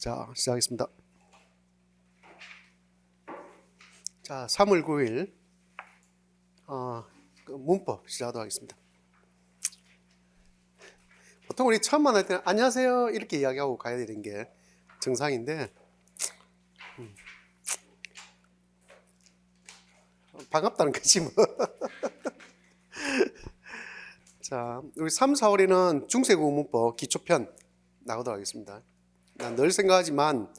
자, 시작하겠습니다. 자, 3월 9일 문법 시작하도록 하겠습니다. 보통 우리 처음 만날 때는 안녕하세요 이렇게 이야기하고 가야 되는 게 정상인데 반갑다는 거지 뭐. 자, 우리 3, 4월에는 중세국어 문법 기초편 나가도록 하겠습니다. 난 늘 생각하지만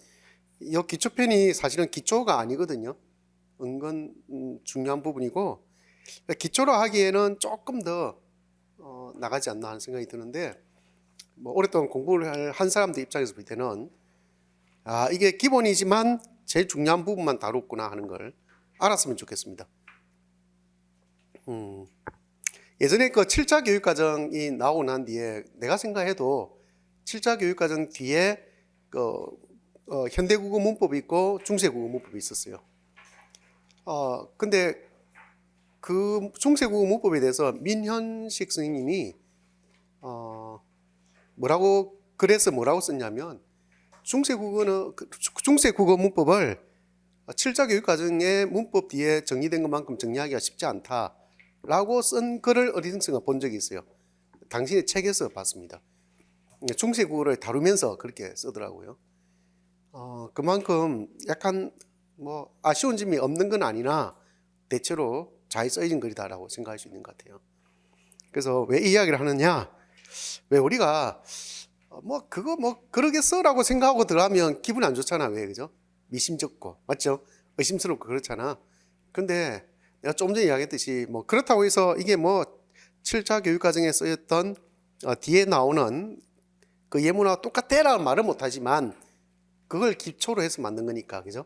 이 기초편이 사실은 기초가 아니거든요. 은근 중요한 부분이고 기초로 하기에는 조금 더 나가지 않나 하는 생각이 드는데, 뭐 오랫동안 공부를 한 사람들 입장에서 볼 때는 이게 기본이지만 제일 중요한 부분만 다뤘구나 하는 걸 알았으면 좋겠습니다. 예전에 그 7자 교육과정이 나오고 난 뒤에 내가 생각해도 7자 교육과정 뒤에 현대국어 문법이 있고 중세국어 문법이 있었어요. 근데 그 중세국어 문법에 대해서 민현식 선생님이 뭐라고 썼냐면 중세국어 문법을 7자 교육과정의 문법 뒤에 정리된 것만큼 정리하기가 쉽지 않다라고 쓴 글을 어디선가 본 적이 있어요. 당신의 책에서 봤습니다. 중세국어를 다루면서 그렇게 쓰더라고요. 그만큼 약간 뭐 아쉬운 점이 없는 건 아니나 대체로 잘 써진 글이다라고 생각할 수 있는 것 같아요. 그래서 왜 이 이야기를 하느냐? 왜 우리가 그거 그러겠어라고 생각하고 들어가면 기분 안 좋잖아. 왜 그죠? 미심쩍고 맞죠? 의심스럽고 그렇잖아. 근데 내가 좀 전에 이야기했듯이 뭐 그렇다고 해서 이게 뭐 7차 교육과정에 쓰였던 뒤에 나오는 그 예문과 똑같대라는 말은 못하지만 그걸 기초로 해서 만든 거니까, 그죠?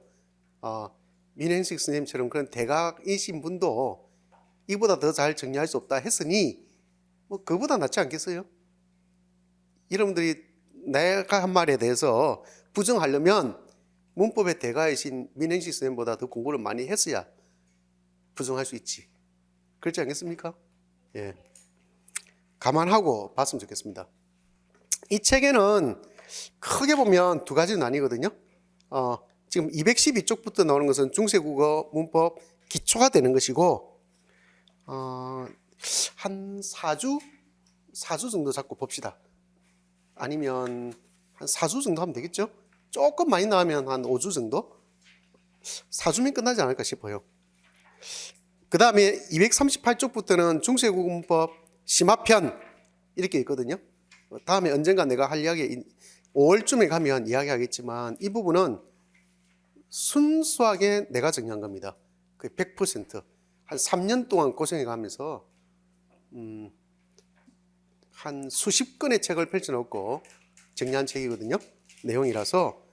민현식 선생님처럼 그런 대각이신 분도 이보다 더 잘 정리할 수 없다 했으니 뭐 그보다 낫지 않겠어요? 여러분들이 내가 한 말에 대해서 부정하려면 문법의 대가이신 민현식 선생님보다 더 공부를 많이 했어야 부정할 수 있지. 그렇지 않겠습니까? 예. 감안하고 봤으면 좋겠습니다. 이 책에는 크게 보면 두 가지로 나뉘거든요. 지금 212쪽부터 나오는 것은 중세국어 문법 기초가 되는 것이고, 한 4주 정도 잡고 봅시다. 아니면 한 4주 정도 하면 되겠죠? 조금 많이 나오면 한 5주 정도? 4주면 끝나지 않을까 싶어요. 그 다음에 238쪽부터는 중세국어 문법 심화편 이렇게 있거든요. 다음에 언젠가 내가 할 이야기 5월쯤에 가면 이야기하겠지만 이 부분은 순수하게 내가 정리한 겁니다. 거의 100%. 한 3년 동안 고생해 가면서 한 수십 권의 책을 펼쳐놓고 정리한 책이거든요. 내용이라서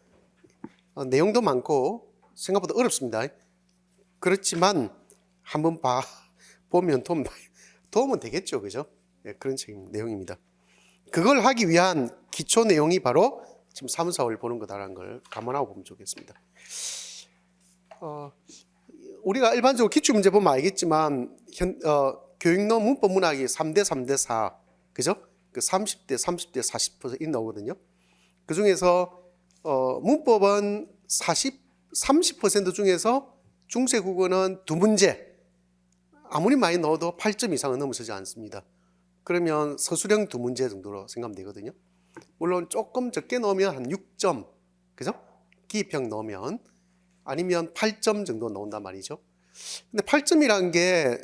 내용도 많고 생각보다 어렵습니다. 그렇지만 한번 보면 도움은 되겠죠, 그죠? 네, 그런 내용입니다. 그걸 하기 위한 기초 내용이 바로 지금 3, 4월 보는 거다라는 걸 감안하고 보면 좋겠습니다. 우리가 일반적으로 기출문제 보면 알겠지만 교육론 문법 문학이 3대 3대 4, 그죠? 그 30대 30대 40% 나오거든요. 그 중에서 문법은 30% 중에서 중세국어는 2문제 아무리 많이 넣어도 8점 이상은 넘어서지 않습니다. 그러면 서술형 2문제 정도로 생각하면 되거든요. 물론 조금 적게 넣으면 한 6점, 그죠? 기입형 넣으면 아니면 8점 정도 나온단 말이죠. 근데 8점이라는 게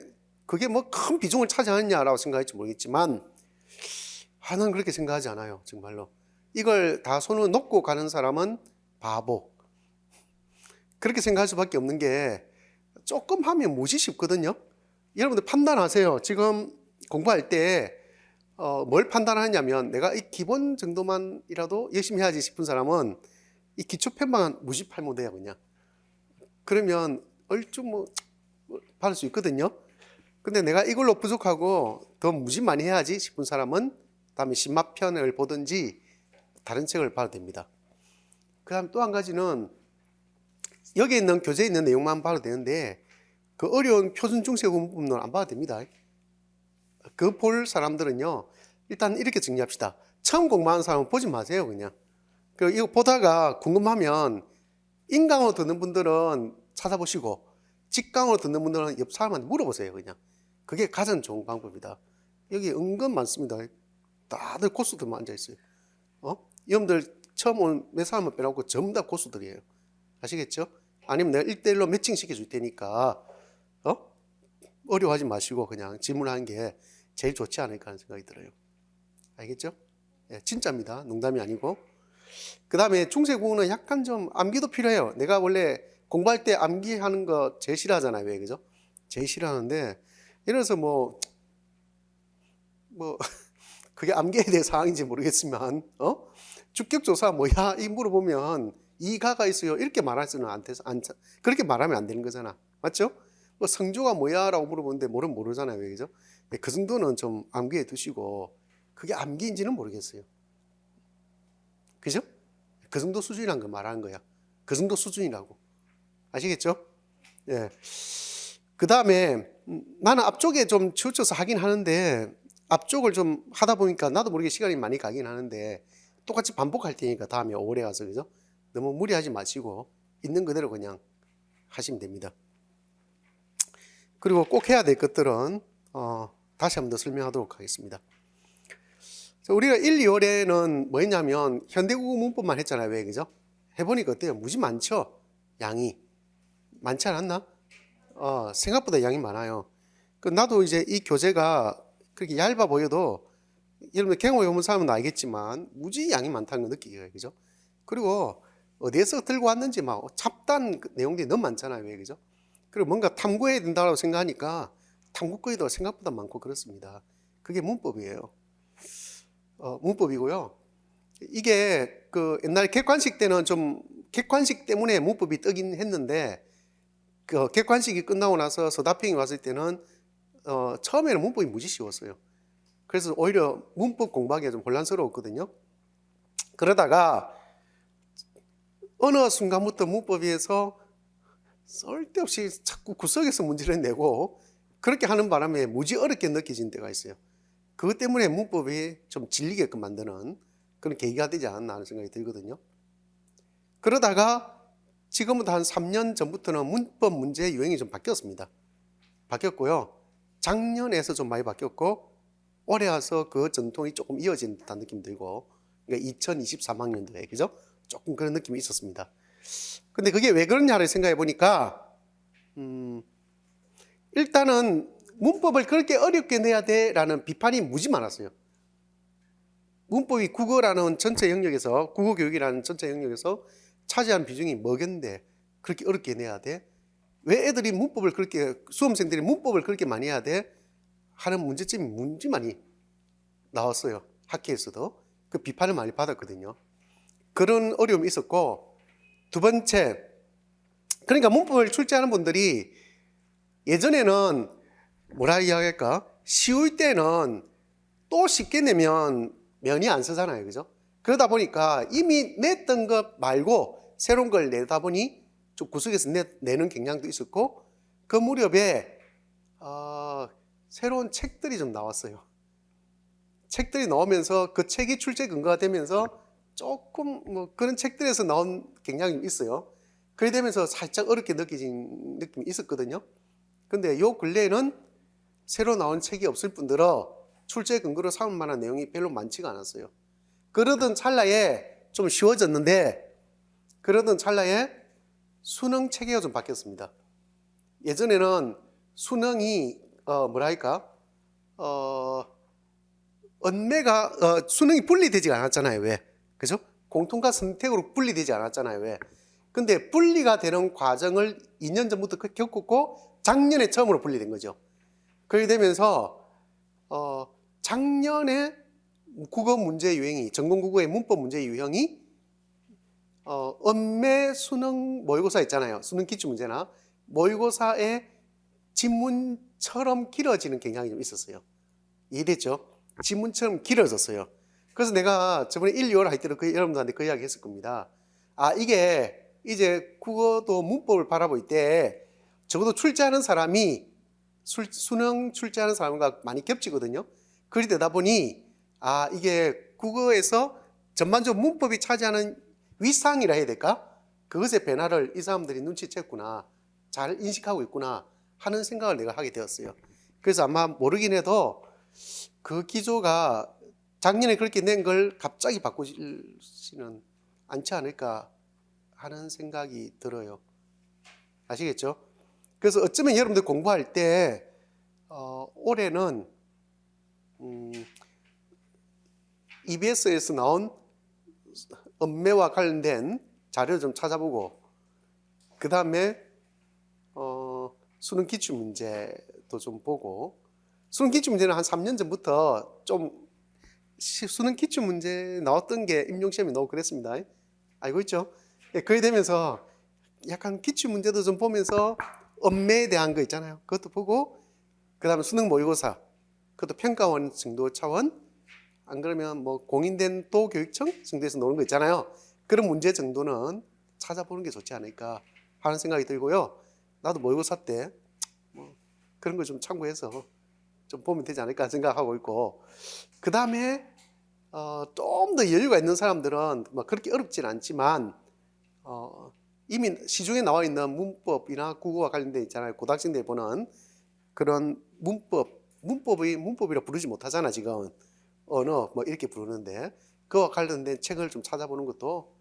그게 뭐 큰 비중을 차지하느냐라고 생각할지 모르겠지만 난 그렇게 생각하지 않아요. 정말로 이걸 다 손을 놓고 가는 사람은 바보, 그렇게 생각할 수밖에 없는 게 조금 하면 무지 쉽거든요. 여러분들 판단하세요. 지금 공부할 때 뭘 판단하냐면 내가 이 기본 정도만이라도 열심히 해야지 싶은 사람은 이 기초편만 무시팔면 돼요. 그냥 그러면 얼추 받을 수 있거든요. 근데 내가 이걸로 부족하고 더 무지 많이 해야지 싶은 사람은 다음에 심화편을 보든지 다른 책을 봐도 됩니다. 그 다음 또 한 가지는 여기 있는 교재에 있는 내용만 봐도 되는데 그 어려운 표준 중세국어 문법은 안 봐도 됩니다. 그 볼 사람들은요 일단 이렇게 정리합시다. 처음 공부하는 사람은 보지 마세요. 그냥 그리고 이거 보다가 궁금하면 인강으로 듣는 분들은 찾아보시고 직강으로 듣는 분들은 옆 사람한테 물어보세요. 그냥 그게 가장 좋은 방법이다. 여기 은근 많습니다. 다들 고수들만 앉아있어요. 여러분들 처음 온 몇 사람을 빼놓고 전부 다 고수들이에요. 아시겠죠? 아니면 내가 1대1로 매칭 시켜줄 테니까 어려워하지 마시고 그냥 질문하는 게 제일 좋지 않을까 하는 생각이 들어요. 알겠죠? 예, 진짜입니다. 농담이 아니고. 그 다음에 중세국어는 약간 좀 암기도 필요해요. 내가 원래 공부할 때 암기하는 거 제일 싫어하잖아요. 왜 그죠? 제일 싫어하는데 예를 들어서 뭐 그게 암기에 대한 상황인지 모르겠지만 주격조사 뭐야? 이 물어보면 이가가 있어요. 이렇게 말할 수는 그렇게 말하면 안 되는 거잖아. 맞죠? 뭐 성조가 뭐야? 라고 물어보는데 모르잖아요. 왜 그죠? 그 정도는 좀 암기해 두시고 그게 암기인지는 모르겠어요. 그죠? 그 정도 수준이란 거 말하는 거야. 그 정도 수준이라고. 아시겠죠? 예. 그 다음에 나는 앞쪽에 좀 치우쳐서 하긴 하는데 앞쪽을 좀 하다 보니까 나도 모르게 시간이 많이 가긴 하는데 똑같이 반복할 테니까 다음에 오래 가서 그죠? 너무 무리하지 마시고 있는 그대로 그냥 하시면 됩니다. 그리고 꼭 해야 될 것들은 다시 한번 더 설명하도록 하겠습니다. 우리가 1, 2월에는 뭐 했냐면 현대국어 문법만 했잖아요. 왜 그죠? 해보니까 어때요? 무지 많죠? 양이 많지 않았나? 생각보다 양이 많아요. 나도 이제 이 교재가 그렇게 얇아 보여도 여러분 경험해 보는 사람은 알겠지만 무지 양이 많다는 걸 느끼게 그죠? 그리고 어디에서 들고 왔는지 막 잡다한 내용들이 너무 많잖아요. 왜 그죠? 그리고 뭔가 탐구해야 된다고 생각하니까 탐구거리도 생각보다 많고 그렇습니다. 그게 문법이에요. 문법이고요. 이게 그 옛날 객관식 때는 좀 객관식 때문에 문법이 뜨긴 했는데 그 객관식이 끝나고 나서 서답형이 왔을 때는 처음에는 문법이 무지 쉬웠어요. 그래서 오히려 문법 공부하기가 좀 혼란스러웠거든요. 그러다가 어느 순간부터 문법에서 쓸데없이 자꾸 구석에서 문제를 내고 그렇게 하는 바람에 무지 어렵게 느껴진 때가 있어요. 그것 때문에 문법이 좀 질리게끔 만드는 그런 계기가 되지 않았나 하는 생각이 들거든요. 그러다가 지금부터 한 3년 전부터는 문법 문제 유형이 좀 바뀌었습니다. 바뀌었고요. 작년에서 좀 많이 바뀌었고 올해 와서 그 전통이 조금 이어진 듯한 느낌이 들고 그러니까 2023학년도에 그죠? 조금 그런 느낌이 있었습니다. 근데 그게 왜 그러냐를 생각해 보니까 일단은 문법을 그렇게 어렵게 내야 돼라는 비판이 무지 많았어요. 문법이 국어라는 전체 영역에서 국어 교육이라는 전체 영역에서 차지한 비중이 뭐겠는데 그렇게 어렵게 내야 돼? 왜 애들이 문법을 그렇게 수험생들이 문법을 그렇게 많이 해야 돼? 하는 문제점이 무지 많이 나왔어요. 학회에서도 그 비판을 많이 받았거든요. 그런 어려움이 있었고 두 번째 그러니까 문법을 출제하는 분들이 예전에는 뭐라 이야기할까? 쉬울 때는 또 쉽게 내면 면이 안 서잖아요. 그죠? 그러다 보니까 이미 냈던 것 말고 새로운 걸 내다 보니 좀 구석에서 내는 경향도 있었고 그 무렵에 새로운 책들이 좀 나왔어요. 책들이 나오면서 그 책이 출제 근거가 되면서 조금 뭐 그런 책들에서 나온 경향이 있어요. 그래 되면서 살짝 어렵게 느껴진 느낌이 있었거든요. 근데 요 근래에는 새로 나온 책이 없을 뿐더러 출제 근거로 삼을 만한 내용이 별로 많지가 않았어요. 그러던 찰나에 좀 쉬워졌는데 그러던 찰나에 수능 체계가 좀 바뀌었습니다. 예전에는 수능이 수능이 분리되지 않았잖아요. 왜? 그죠? 공통과 선택으로 분리되지 않았잖아요. 왜? 근데 분리가 되는 과정을 2년 전부터 겪었고 작년에 처음으로 분리된 거죠. 그렇게 되면서 작년에 국어 문제 유형이 전공국어의 문법 문제 유형이 언매 수능 모의고사 있잖아요. 수능 기출문제나 모의고사의 지문처럼 길어지는 경향이 좀 있었어요. 이해됐죠? 지문처럼 길어졌어요. 그래서 내가 저번에 1, 2월 할 때도 여러분들한테 그 이야기 했을 겁니다. 이게 이제 국어도 문법을 바라볼 때 적어도 출제하는 사람이 수능 출제하는 사람과 많이 겹치거든요. 그리 되다 보니 이게 국어에서 전반적으로 문법이 차지하는 위상이라 해야 될까? 그것의 변화를 이 사람들이 눈치챘구나, 잘 인식하고 있구나 하는 생각을 내가 하게 되었어요. 그래서 아마 모르긴 해도 그 기조가 작년에 그렇게 낸 걸 갑자기 바꾸지는 않지 않을까 하는 생각이 들어요. 아시겠죠? 그래서 어쩌면 여러분들 공부할 때 올해는 EBS에서 나온 음매와 관련된 자료 좀 찾아보고, 그 다음에 수능 기출 문제도 좀 보고, 수능 기출 문제는 한 3년 전부터 좀 수능 기출 문제 나왔던 게 임용시험이 나오고 그랬습니다. 알고 있죠? 예, 그게 되면서 약간 기출 문제도 좀 보면서 음매에 대한 거 있잖아요. 그것도 보고, 그 다음에 수능 모의고사, 그것도 평가원 정도 차원, 안 그러면 뭐 공인된 도교육청 정도에서 노는 거 있잖아요. 그런 문제 정도는 찾아보는 게 좋지 않을까 하는 생각이 들고요. 나도 모의고사 때 뭐 그런 거 좀 참고해서 좀 보면 되지 않을까 생각하고 있고, 그 다음에 좀 더 여유가 있는 사람들은 뭐 그렇게 어렵진 않지만 이미 시중에 나와 있는 문법이나 국어와 관련돼 있잖아요. 고등학생들이 보는 그런 문법이라 부르지 못하잖아 지금. 언어 뭐 이렇게 부르는데 그와 관련된 책을 좀 찾아보는 것도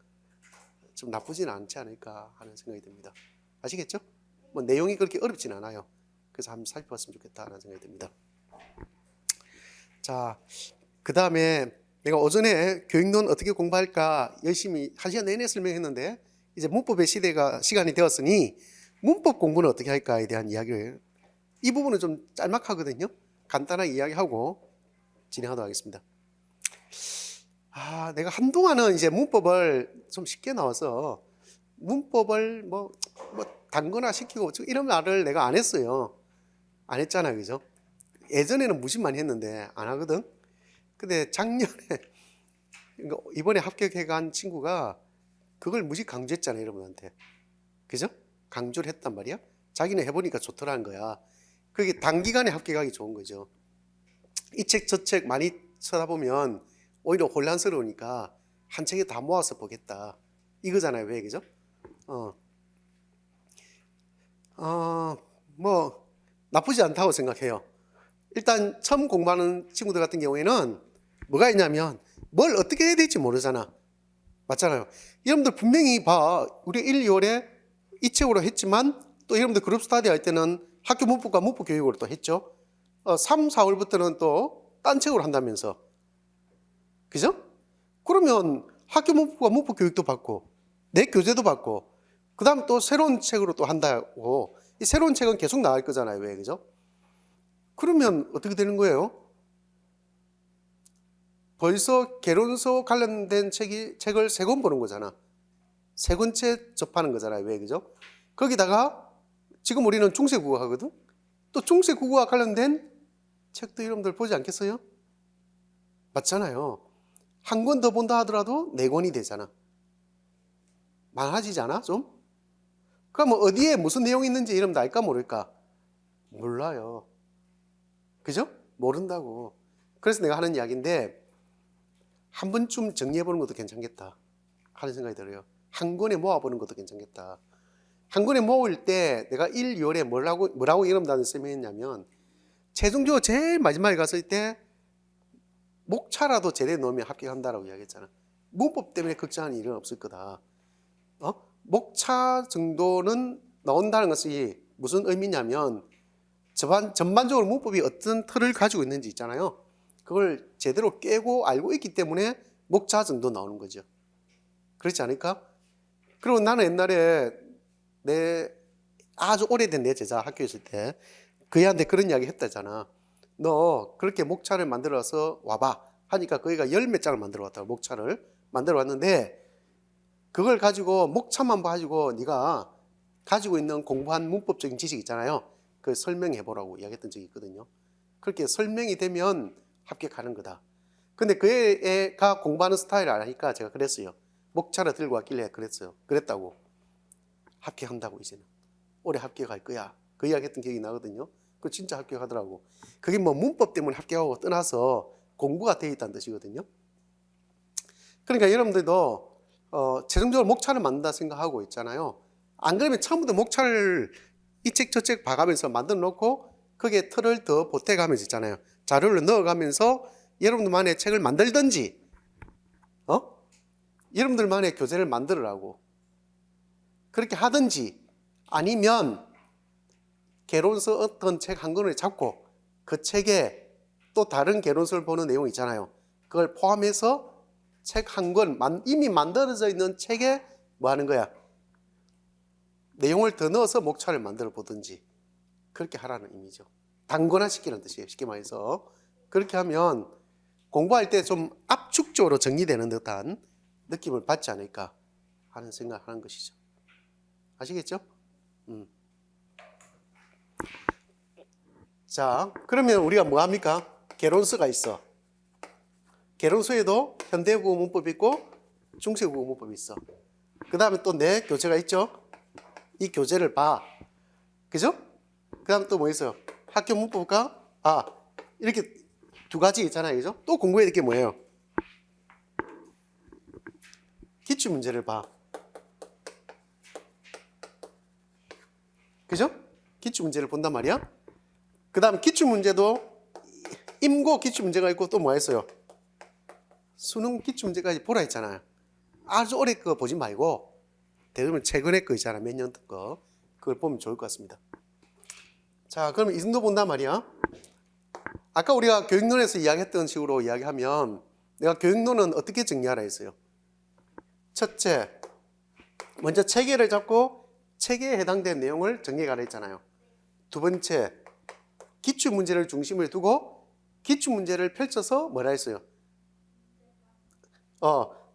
좀 나쁘진 않지 않을까 하는 생각이 듭니다. 아시겠죠? 뭐 내용이 그렇게 어렵진 않아요. 그래서 한번 살펴봤으면 좋겠다 하는 생각이 듭니다. 자, 그 다음에 내가 오전에 교육론 어떻게 공부할까 열심히 1시간 내내 설명했는데, 이제 문법의 시간이 되었으니 문법 공부는 어떻게 할까에 대한 이야기를, 이 부분은 좀 짤막하거든요. 간단하게 이야기하고 진행하도록 하겠습니다. 내가 한동안은 이제 문법을 좀 쉽게 나와서 문법을 뭐 단거나 시키고 이런 말을 내가 안 했어요. 안 했잖아요, 그죠? 예전에는 무심 많이 했는데 안 하거든. 근데 작년에 이번에 합격해간 친구가 그걸 무지 강조했잖아요, 여러분한테. 그죠? 강조를 했단 말이야. 자기는 해보니까 좋더라는 거야. 그게 단기간에 합격하기 좋은 거죠. 이 책 저 책 많이 쳐다보면 오히려 혼란스러우니까 한 책에 다 모아서 보겠다 이거잖아요. 왜 그죠? 뭐 나쁘지 않다고 생각해요. 일단 처음 공부하는 친구들 같은 경우에는 뭐가 있냐면 뭘 어떻게 해야 될지 모르잖아. 맞잖아요. 여러분들 분명히 봐. 우리 1, 2월에 이 책으로 했지만 또 여러분들 그룹 스터디 할 때는 학교 문법과 문법 교육으로 또 했죠. 3, 4월부터는 또 딴 책으로 한다면서. 그죠? 그러면 학교 문법과 문법 교육도 받고 내 교재도 받고 그 다음 또 새로운 책으로 또 한다고. 이 새로운 책은 계속 나올 거잖아요. 왜 그죠? 그러면 어떻게 되는 거예요? 벌써 개론서 관련된 책을 3권 보는 거잖아. 3권째 접하는 거잖아요. 왜 그죠? 거기다가 지금 우리는 중세국어 하거든. 또 중세국어와 관련된 책도 여러분들 보지 않겠어요? 맞잖아요. 한 권 더 본다 하더라도 4권이 되잖아. 많아지지 않아 좀? 그러면 어디에 무슨 내용이 있는지 여러분들 알까 모를까? 몰라요. 그죠? 모른다고. 그래서 내가 하는 이야기인데 한 번쯤 정리해보는 것도 괜찮겠다 하는 생각이 들어요. 한 권에 모아보는 것도 괜찮겠다. 한 권에 모을 때 내가 1, 2월에 뭐라고 여러분들한테 설명했냐면, 최종적으로 제일 마지막에 갔을 때 목차라도 제대로 넣으면 합격한다라고 이야기했잖아. 문법 때문에 걱정하는 일은 없을 거다. 목차 정도는 나온다는 것이 무슨 의미냐면 전반적으로 문법이 어떤 틀을 가지고 있는지 있잖아요. 그걸 제대로 깨고 알고 있기 때문에 목차 정도 나오는 거죠. 그렇지 않을까? 그리고 나는 옛날에 내 아주 오래된 내 제자 학교에 있을 때 그 애한테 그런 이야기 했다잖아. 너 그렇게 목차를 만들어서 와봐 하니까 그애가 10몇 장을 만들어 왔다고. 목차를 만들어 왔는데 그걸 가지고 목차만 가지고 네가 가지고 있는 공부한 문법적인 지식 있잖아요. 그걸 설명해 보라고 이야기했던 적이 있거든요. 그렇게 설명이 되면 합격하는 거다. 근데 그 애가 공부하는 스타일을 아니까 제가 그랬어요. 목차를 들고 왔길래 그랬어요. 그랬다고. 합격한다고 이제는. 올해 합격할 거야. 그 이야기 했던 기억이 나거든요. 그 진짜 합격하더라고. 그게 뭐 문법 때문에 합격하고 떠나서 공부가 되어 있다는 뜻이거든요. 그러니까 여러분들도 최종적으로 목차를 만든다 생각하고 있잖아요. 안 그러면 처음부터 목차를 이책 저책 봐가면서 만들어 놓고 거기에 틀을 더 보태가면서 있잖아요. 자료를 넣어가면서 여러분들만의 책을 만들든지 여러분들만의 교재를 만들으라고 그렇게 하든지, 아니면 개론서 어떤 책 한 권을 잡고 그 책에 또 다른 개론서를 보는 내용 있잖아요. 그걸 포함해서 책 한 권, 이미 만들어져 있는 책에 뭐 하는 거야? 내용을 더 넣어서 목차를 만들어 보든지 그렇게 하라는 의미죠. 단권화시키는 뜻이에요. 쉽게 말해서. 그렇게 하면 공부할 때 좀 압축적으로 정리되는 듯한 느낌을 받지 않을까 하는 생각을 하는 것이죠. 아시겠죠? 자, 그러면 우리가 뭐 합니까? 개론서가 있어. 개론서에도 현대국어 문법이 있고 중세국어 문법이 있어. 그 다음에 또 내 교재가 있죠. 이 교재를 봐. 그죠? 그 다음에 또 뭐 있어요? 학교 문법과 이렇게 두 가지 있잖아요. 그죠? 또 공부해야 될 게 뭐예요? 기출문제를 봐. 그죠? 기출문제를 본단 말이야. 그 다음 기출문제도 임고 기출문제가 있고 또 뭐 했어요? 수능 기출문제까지 보라 했잖아요. 아주 오래 거 보지 말고 대부분 최근에 거 있잖아. 몇 년 거. 그걸 보면 좋을 것 같습니다. 자, 그럼 이 정도 본단 말이야. 아까 우리가 교육론에서 이야기했던 식으로 이야기하면 내가 교육론은 어떻게 정리하라 했어요? 첫째, 먼저 체계를 잡고 체계에 해당된 내용을 정리해 가라 했잖아요. 두 번째, 기출문제를 중심을 두고 기출문제를 펼쳐서 뭐라 했어요?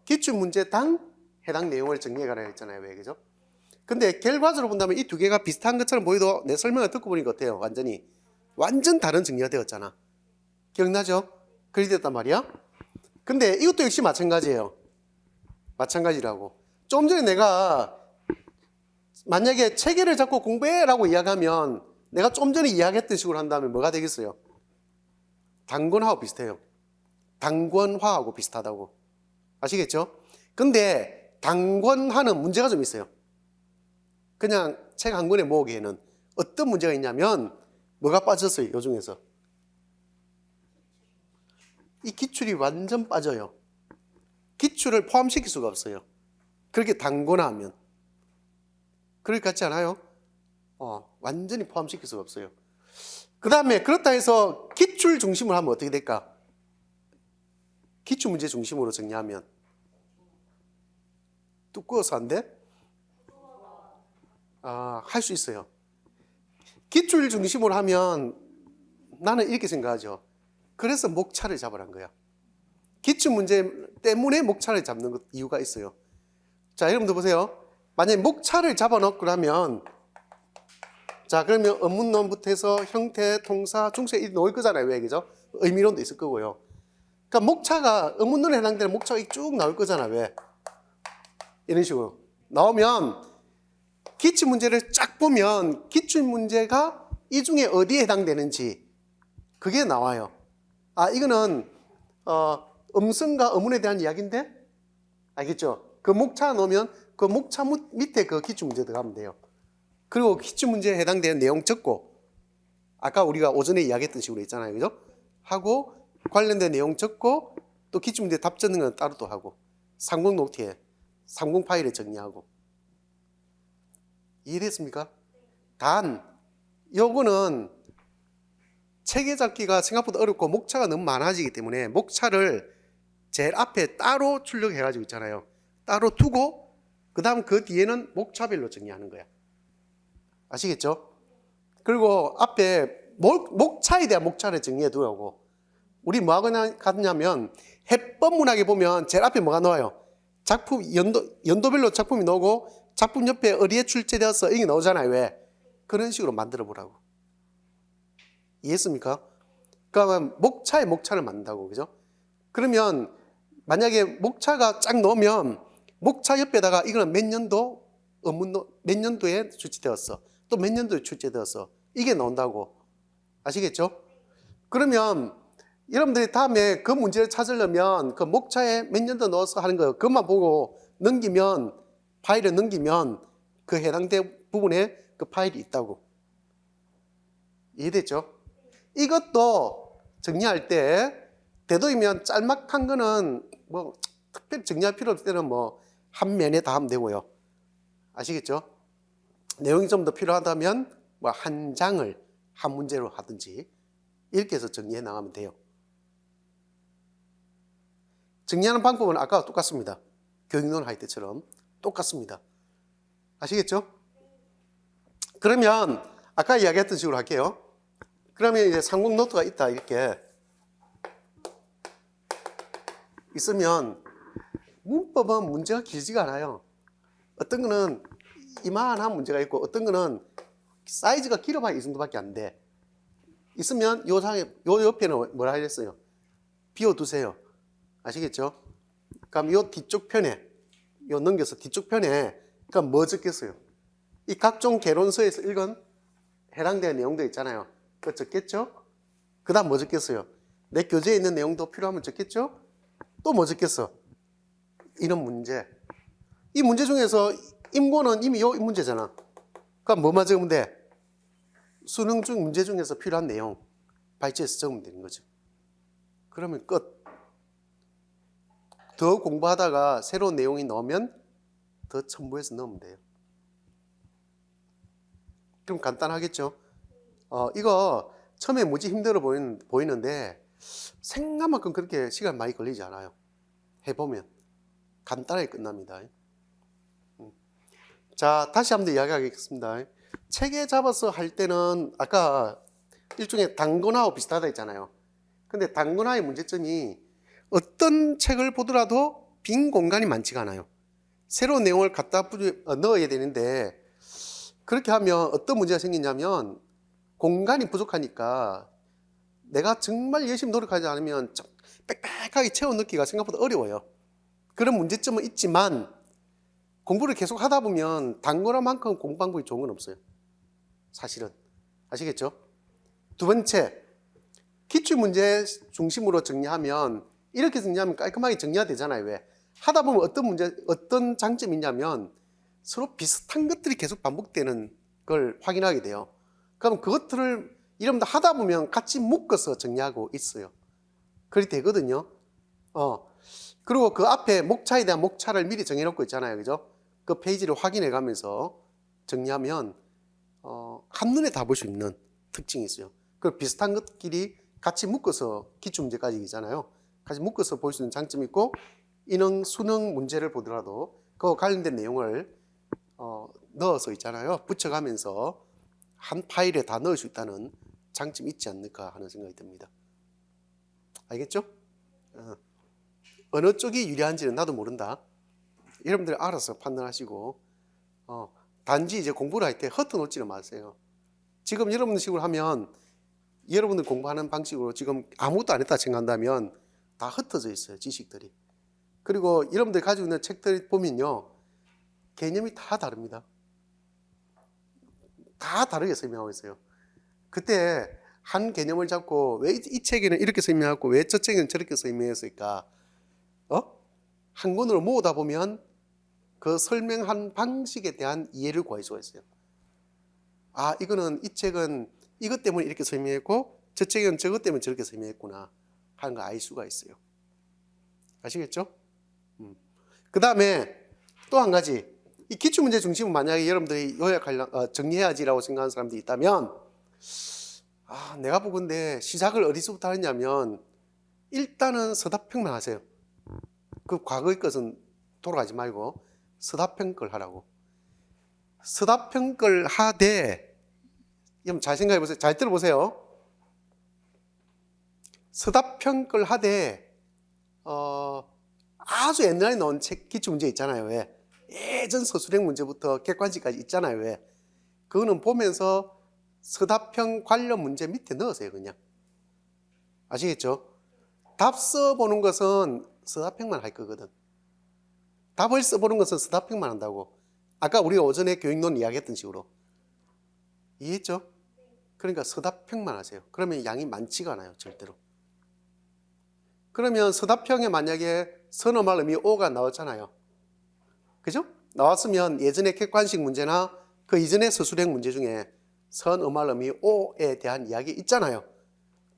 기출문제당 해당 내용을 정리해 가라 했잖아요. 왜 그죠? 근데 결과적으로 본다면 이 두 개가 비슷한 것처럼 보여도 내 설명을 듣고 보니까 어때요? 완전 다른 정리가 되었잖아. 기억나죠? 그리 됐단 말이야. 근데 이것도 역시 마찬가지예요. 마찬가지라고. 좀 전에 내가 만약에 체계를 잡고 공부해라고 이야기하면 내가 좀 전에 이야기했던 식으로 한다면 뭐가 되겠어요? 단권화하고 비슷해요. 단권화하고 비슷하다고. 아시겠죠? 근데 단권화는 문제가 좀 있어요. 그냥 책 한 권에 모으기에는 어떤 문제가 있냐면 뭐가 빠졌어요? 요 중에서 이 기출이 완전 빠져요. 기출을 포함시킬 수가 없어요. 그렇게 단권화하면. 그럴 것 같지 않아요? 완전히 포함시킬 수가 없어요. 그 다음에 그렇다 해서 기출 중심으로 하면 어떻게 될까? 기출 문제 중심으로 정리하면 두꺼워서 안 돼? 할 수 있어요. 기출 중심으로 하면 나는 이렇게 생각하죠. 그래서 목차를 잡으란 거야. 기출 문제 때문에 목차를 잡는 이유가 있어요. 자, 여러분들 보세요. 만약에 목차를 잡아놓고 그러면 자, 그러면 의문론부터 해서 형태, 통사, 중세 이 놓을 거잖아요. 왜 그죠? 의미론도 있을 거고요. 그러니까 목차가 의문론에 해당되는 목차가 쭉 나올 거잖아. 왜? 이런 식으로 나오면 기출 문제를 쫙 보면 기출 문제가 이 중에 어디에 해당되는지 그게 나와요. 이거는 음성과 의문에 대한 이야기인데 알겠죠? 그 목차 넣으면 그 목차 밑에 그 기출 문제 들어가면 돼요. 그리고 기출 문제에 해당되는 내용 적고 아까 우리가 오전에 이야기했던 식으로 있잖아요. 그죠? 하고 관련된 내용 적고 또 기출 문제 답 적는 건 따로 또 하고 30 노트에 30 파일에 정리하고 이해됐습니까? 단 요거는 체계 잡기가 생각보다 어렵고 목차가 너무 많아지기 때문에 목차를 제일 앞에 따로 출력해가지고 있잖아요. 따로 두고 그 다음 그 뒤에는 목차별로 정리하는 거야. 아시겠죠? 그리고 앞에 목차에 대한 목차를 정리해 두라고. 우리 뭐 하냐면 해법 문학에 보면 제일 앞에 뭐가 나와요? 작품 연도별로 작품이 나오고 작품 옆에 어디에 출제되었어 이게 나오잖아요. 왜? 그런 식으로 만들어 보라고. 이해했습니까? 그러면 목차를 만든다고. 그죠? 그러면 만약에 목차가 쫙 넣으면 목차 옆에다가 이거는 몇 년도 몇 년도에 출제되었어. 또 몇 년도에 출제되었어. 이게 나온다고. 아시겠죠? 그러면 여러분들이 다음에 그 문제를 찾으려면 그 목차에 몇 년도 넣어서 하는 거 그것만 보고 넘기면 파일을 넘기면 그 해당된 부분에 그 파일이 있다고. 이해됐죠? 이것도 정리할 때 되도록이면 짤막한 거는 뭐 특별히 정리할 필요 없을 때는 뭐 한 면에 다 하면 되고요. 아시겠죠? 내용이 좀 더 필요하다면 뭐 한 장을 한 문제로 하든지 이렇게 해서 정리해 나가면 돼요. 정리하는 방법은 아까와 똑같습니다. 교육론 할 때처럼 똑같습니다. 아시겠죠? 그러면 아까 이야기했던 식으로 할게요. 그러면 이제 상공 노트가 있다 이렇게 있으면 문법은 문제가 길지가 않아요. 어떤 거는 이만한 문제가 있고 어떤 거는 사이즈가 길어봐야 이 정도밖에 안 돼. 있으면 요 상에 요 옆에는 뭐라 했어요? 비워두세요. 아시겠죠? 그럼 요 뒤쪽 편에 요 넘겨서 뒤쪽 편에 그럼 뭐 적겠어요? 이 각종 개론서에서 읽은 해당되는 내용도 있잖아요. 그거 적겠죠? 그 다음 뭐 적겠어요? 내 교재에 있는 내용도 필요하면 적겠죠? 또 뭐 적겠어? 이런 문제. 이 문제 중에서 임고는 이미 요 문제잖아. 그럼 뭐만 적으면 돼? 수능 중 문제 중에서 필요한 내용 발제해서 적으면 되는 거죠. 그러면 끝. 더 공부하다가 새로운 내용이 나오면 더 첨부해서 넣으면 돼요. 그럼 간단하겠죠? 이거 처음에 무지 힘들어 보이는데 생각만큼 그렇게 시간 많이 걸리지 않아요. 해보면 간단하게 끝납니다. 자, 다시 한번 더 이야기하겠습니다. 체계 잡아서 할 때는 아까 일종의 단권화하고 비슷하다 했잖아요. 근데 단권화의 문제점이 어떤 책을 보더라도 빈 공간이 많지가 않아요. 새로운 내용을 갖다 넣어야 되는데 그렇게 하면 어떤 문제가 생기냐면 공간이 부족하니까 내가 정말 열심히 노력하지 않으면 빽빽하게 채워 넣기가 생각보다 어려워요. 그런 문제점은 있지만 공부를 계속 하다 보면 단권화만큼 공부 방법이 좋은 건 없어요. 사실은. 아시겠죠? 두 번째, 기출문제 중심으로 정리하면 이렇게 정리하면 깔끔하게 정리가 되잖아요. 왜? 하다 보면 어떤 장점이 있냐면 서로 비슷한 것들이 계속 반복되는 걸 확인하게 돼요. 그럼 그것들을 이러면 하다 보면 같이 묶어서 정리하고 있어요. 그렇게 되거든요. 그리고 그 앞에 목차에 대한 목차를 미리 정해놓고 있잖아요. 그죠? 그 페이지를 확인해 가면서 정리하면 한눈에 다 볼 수 있는 특징이 있어요. 그 비슷한 것끼리 같이 묶어서 기출문제까지 있잖아요. 같이 묶어서 볼 수 있는 장점이 있고 이능 수능 문제를 보더라도 그 관련된 내용을 넣어서 있잖아요. 붙여가면서 한 파일에 다 넣을 수 있다는 장점이 있지 않을까 하는 생각이 듭니다. 알겠죠? 어느 쪽이 유리한지는 나도 모른다. 여러분들이 알아서 판단하시고 단지 이제 공부를 할 때 흩어놓지는 마세요. 지금 여러분들 식으로 하면 여러분들 공부하는 방식으로 지금 아무것도 안 했다 생각한다면 다 흩어져 있어요. 지식들이. 그리고 여러분들이 가지고 있는 책들 보면요. 개념이 다 다릅니다. 다 다르게 설명하고 있어요. 그때 한 개념을 잡고 왜 이 책에는 이렇게 설명하고 왜 저 책에는 저렇게 설명했을까? 한 권으로 모으다 보면 그 설명한 방식에 대한 이해를 구할 수가 있어요. 이거는 이 책은 이것 때문에 이렇게 설명했고 저 책은 저것 때문에 저렇게 설명했구나 하는 걸 알 수가 있어요. 아시겠죠? 그 다음에 또 한 가지 이 기출문제 중심은 만약에 여러분들이 정리해야지라고 생각하는 사람들이 있다면 내가 보건데 시작을 어디서부터 하느냐면 일단은 서답형만 하세요. 그 과거의 것은 돌아가지 말고 서답형 걸 하라고. 서답형 걸 하되 여러분 잘 생각해 보세요. 잘 들어보세요. 서답형 걸 하되 아주 옛날에 나온 책 기출문제 있잖아요. 왜? 예전 서술형 문제부터 객관식까지 있잖아요. 왜? 그거는 보면서 서답형 관련 문제 밑에 넣으세요. 그냥. 아시겠죠? 답 써보는 것은 서답형만 할 거거든. 답을 써보는 것은 서답형만 한다고. 아까 우리가 오전에 교육론 이야기했던 식으로. 이해했죠? 그러니까 서답형만 하세요. 그러면 양이 많지가 않아요. 절대로. 그러면 서답형에 만약에 선어 말음이 오가 나왔잖아요. 그죠? 나왔으면 예전에 객관식 문제나 그 이전의 서술형 문제 중에 선, 음할, 음이, 오에 대한 이야기 있잖아요.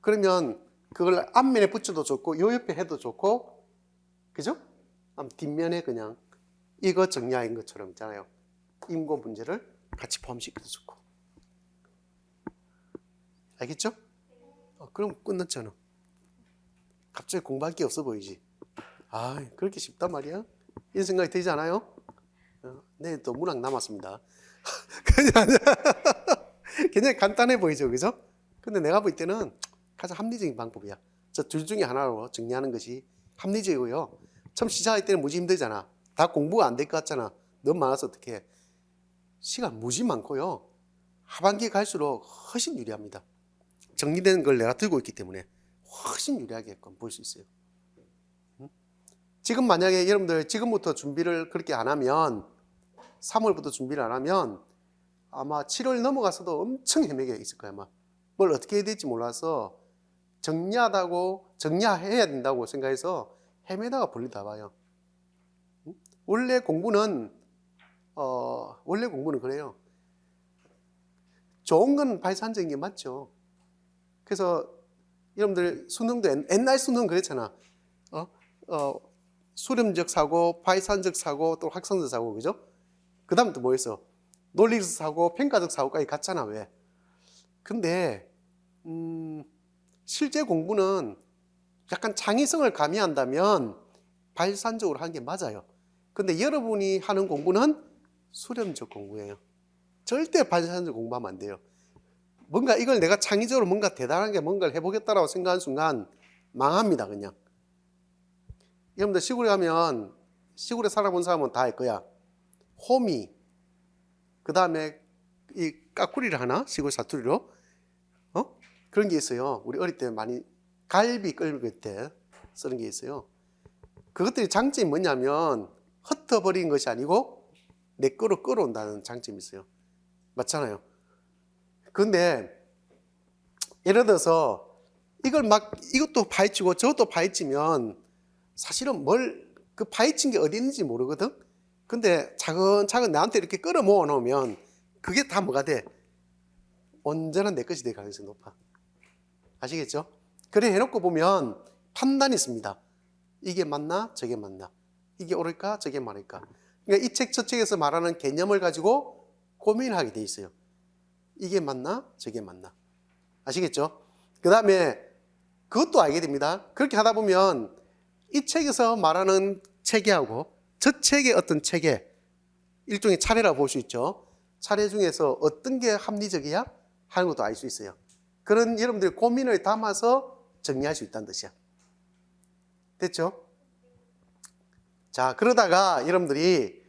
그러면 그걸 앞면에 붙여도 좋고 요 옆에 해도 좋고, 그죠? 뒷면에 그냥 이거 정리한 것처럼 있잖아요. 임고 문제를 같이 포함시켜도 좋고. 알겠죠? 그럼 끝났잖아. 갑자기 공부할 게 없어 보이지? 아, 그렇게 쉽단 말이야? 이런 생각이 들지 않아요? 네, 또 문학 남았습니다. 굉장히 간단해 보이죠, 그죠? 근데 내가 볼 때는 가장 합리적인 방법이야. 저 둘 중에 하나로 정리하는 것이 합리적이고요. 처음 시작할 때는 무지 힘들잖아. 다 공부가 안 될 것 같잖아. 너무 많아서 어떻게. 시간 무지 많고요. 하반기에 갈수록 훨씬 유리합니다. 정리된 걸 내가 들고 있기 때문에 훨씬 유리하게 볼 수 있어요. 지금 만약에 여러분들 지금부터 준비를 그렇게 안 하면 3월부터 준비를 안 하면 아마 7월 넘어가서도 엄청 헤매게 있을 거예요. 아마 뭘 어떻게 해야 될지 몰라서 정리해야 된다고 생각해서 헤매다가 벌리다 봐요. 원래 공부는 그래요. 좋은 건 발산적인 게 맞죠. 그래서 여러분들 수능도 옛날 수능 그랬잖아. 수렴적 사고, 발산적 사고, 또 확성적 사고, 그죠? 그 다음 또 뭐였어? 논리적 사고, 평가적 사고까지 갔잖아. 왜? 근데 실제 공부는 약간 창의성을 가미한다면 발산적으로 하는 게 맞아요. 근데 여러분이 하는 공부는 수렴적 공부예요. 절대 발산적 공부하면 안 돼요. 뭔가 이걸 내가 창의적으로 뭔가 대단한 게 뭔가를 해보겠다라고 생각하는 순간 망합니다, 그냥. 여러분들 시골에 가면 시골에 살아본 사람은 다 알 거야. 호미, 그 다음에 이 까꾸리를 하나? 시골 사투리로. 그런 게 있어요. 우리 어릴 때 많이 갈비 끓일 때 쓰는 게 있어요. 그것들이 장점이 뭐냐면 흩어버리는 것이 아니고 내 거로 끌어온다는 장점이 있어요. 맞잖아요. 그런데 예를 들어서 이것도 파헤치고 저것도 파헤치면 사실은 그 파헤친 게 어디 있는지 모르거든. 근데 차근차근 나한테 이렇게 끌어 모아 놓으면 그게 다 뭐가 돼? 온전한 내 것이 될 가능성이 높아. 아시겠죠? 그래 해놓고 보면 판단이 있습니다. 이게 맞나? 저게 맞나? 이게 옳을까? 저게 맞을까? 그러니까 이 책 저 책에서 말하는 개념을 가지고 고민하게 돼 있어요. 이게 맞나? 저게 맞나? 아시겠죠? 그 다음에 그것도 알게 됩니다. 그렇게 하다 보면 이 책에서 말하는 체계하고 저 책의 어떤 체계, 일종의 차례라고 볼 수 있죠. 차례 중에서 어떤 게 합리적이야? 하는 것도 알 수 있어요. 그런 여러분들의 고민을 담아서 정리할 수 있다는 뜻이야. 됐죠? 자, 그러다가 여러분들이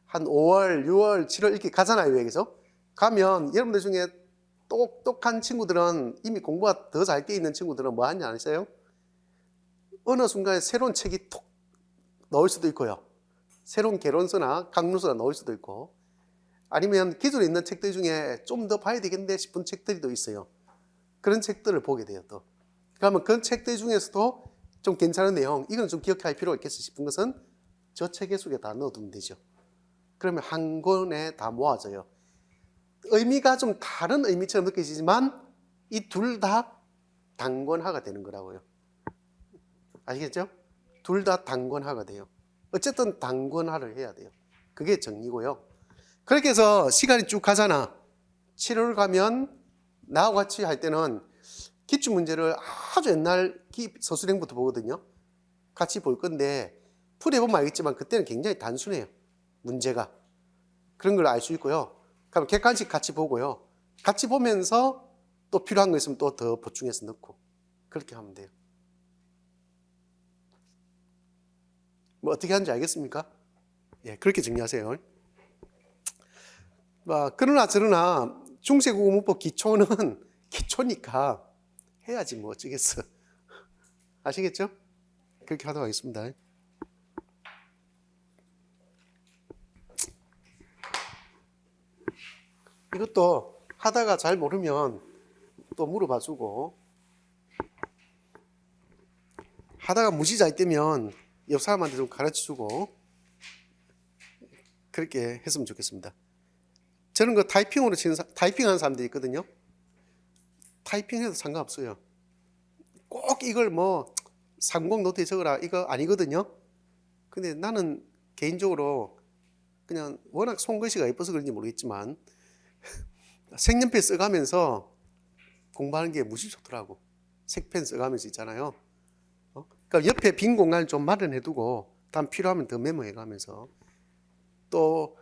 한 5월, 6월, 7월 이렇게 가잖아요, 여기서. 가면 여러분들 중에 똑똑한 친구들은 이미 공부가 더 잘 돼 있는 친구들은 뭐 하는지 아세요? 어느 순간에 새로운 책이 톡 나올 수도 있고요. 새로운 개론서나 강론서가 나올 수도 있고, 아니면 기존에 있는 책들 중에 좀 더 봐야 되겠는데 싶은 책들이 또 있어요. 그런 책들을 보게 돼요, 또. 그러면 그 책들 중에서도 좀 괜찮은 내용, 이건 좀 기억할 필요가 있겠어 싶은 것은 저 책의 속에 다 넣어두면 되죠. 그러면 한 권에 다 모아져요. 의미가 좀 다른 의미처럼 느껴지지만 이 둘 다 단권화가 되는 거라고요. 아시겠죠? 둘 다 단권화가 돼요. 어쨌든 단권화를 해야 돼요. 그게 정리고요. 그렇게 해서 시간이 쭉 가잖아. 7월 가면 나하고 같이 할 때는 기출문제를 아주 옛날 서술형부터 보거든요. 같이 볼 건데 풀이해보면 알겠지만 그때는 굉장히 단순해요. 문제가. 그런 걸 알 수 있고요. 그럼 객관식 같이 보고요. 같이 보면서 또 필요한 거 있으면 또 더 보충해서 넣고 그렇게 하면 돼요. 뭐 어떻게 하는지 알겠습니까? 예, 그렇게 정리하세요. 그러나 저러나 중세국어문법 기초는 기초니까 해야지 뭐 어쩌겠어. 아시겠죠? 그렇게 하도록 하겠습니다. 이것도 하다가 잘 모르면 또 물어봐 주고, 하다가 무지 잘 되면 옆 사람한테 좀 가르쳐 주고, 그렇게 했으면 좋겠습니다. 저는 그 타이핑으로 타이핑하는 사람들이 있거든요. 타이핑해도 상관없어요. 꼭 이걸 뭐 30 노트에 적으라 이거 아니거든요. 근데 나는 개인적으로 그냥 워낙 손글씨가 예뻐서 그런지 모르겠지만 색연필 써가면서 공부하는 게 무지 좋더라고. 색펜 써가면서 있잖아요. 그러니까 옆에 빈 공간을 좀 마련해두고 다음 필요하면 더 메모해가면서 또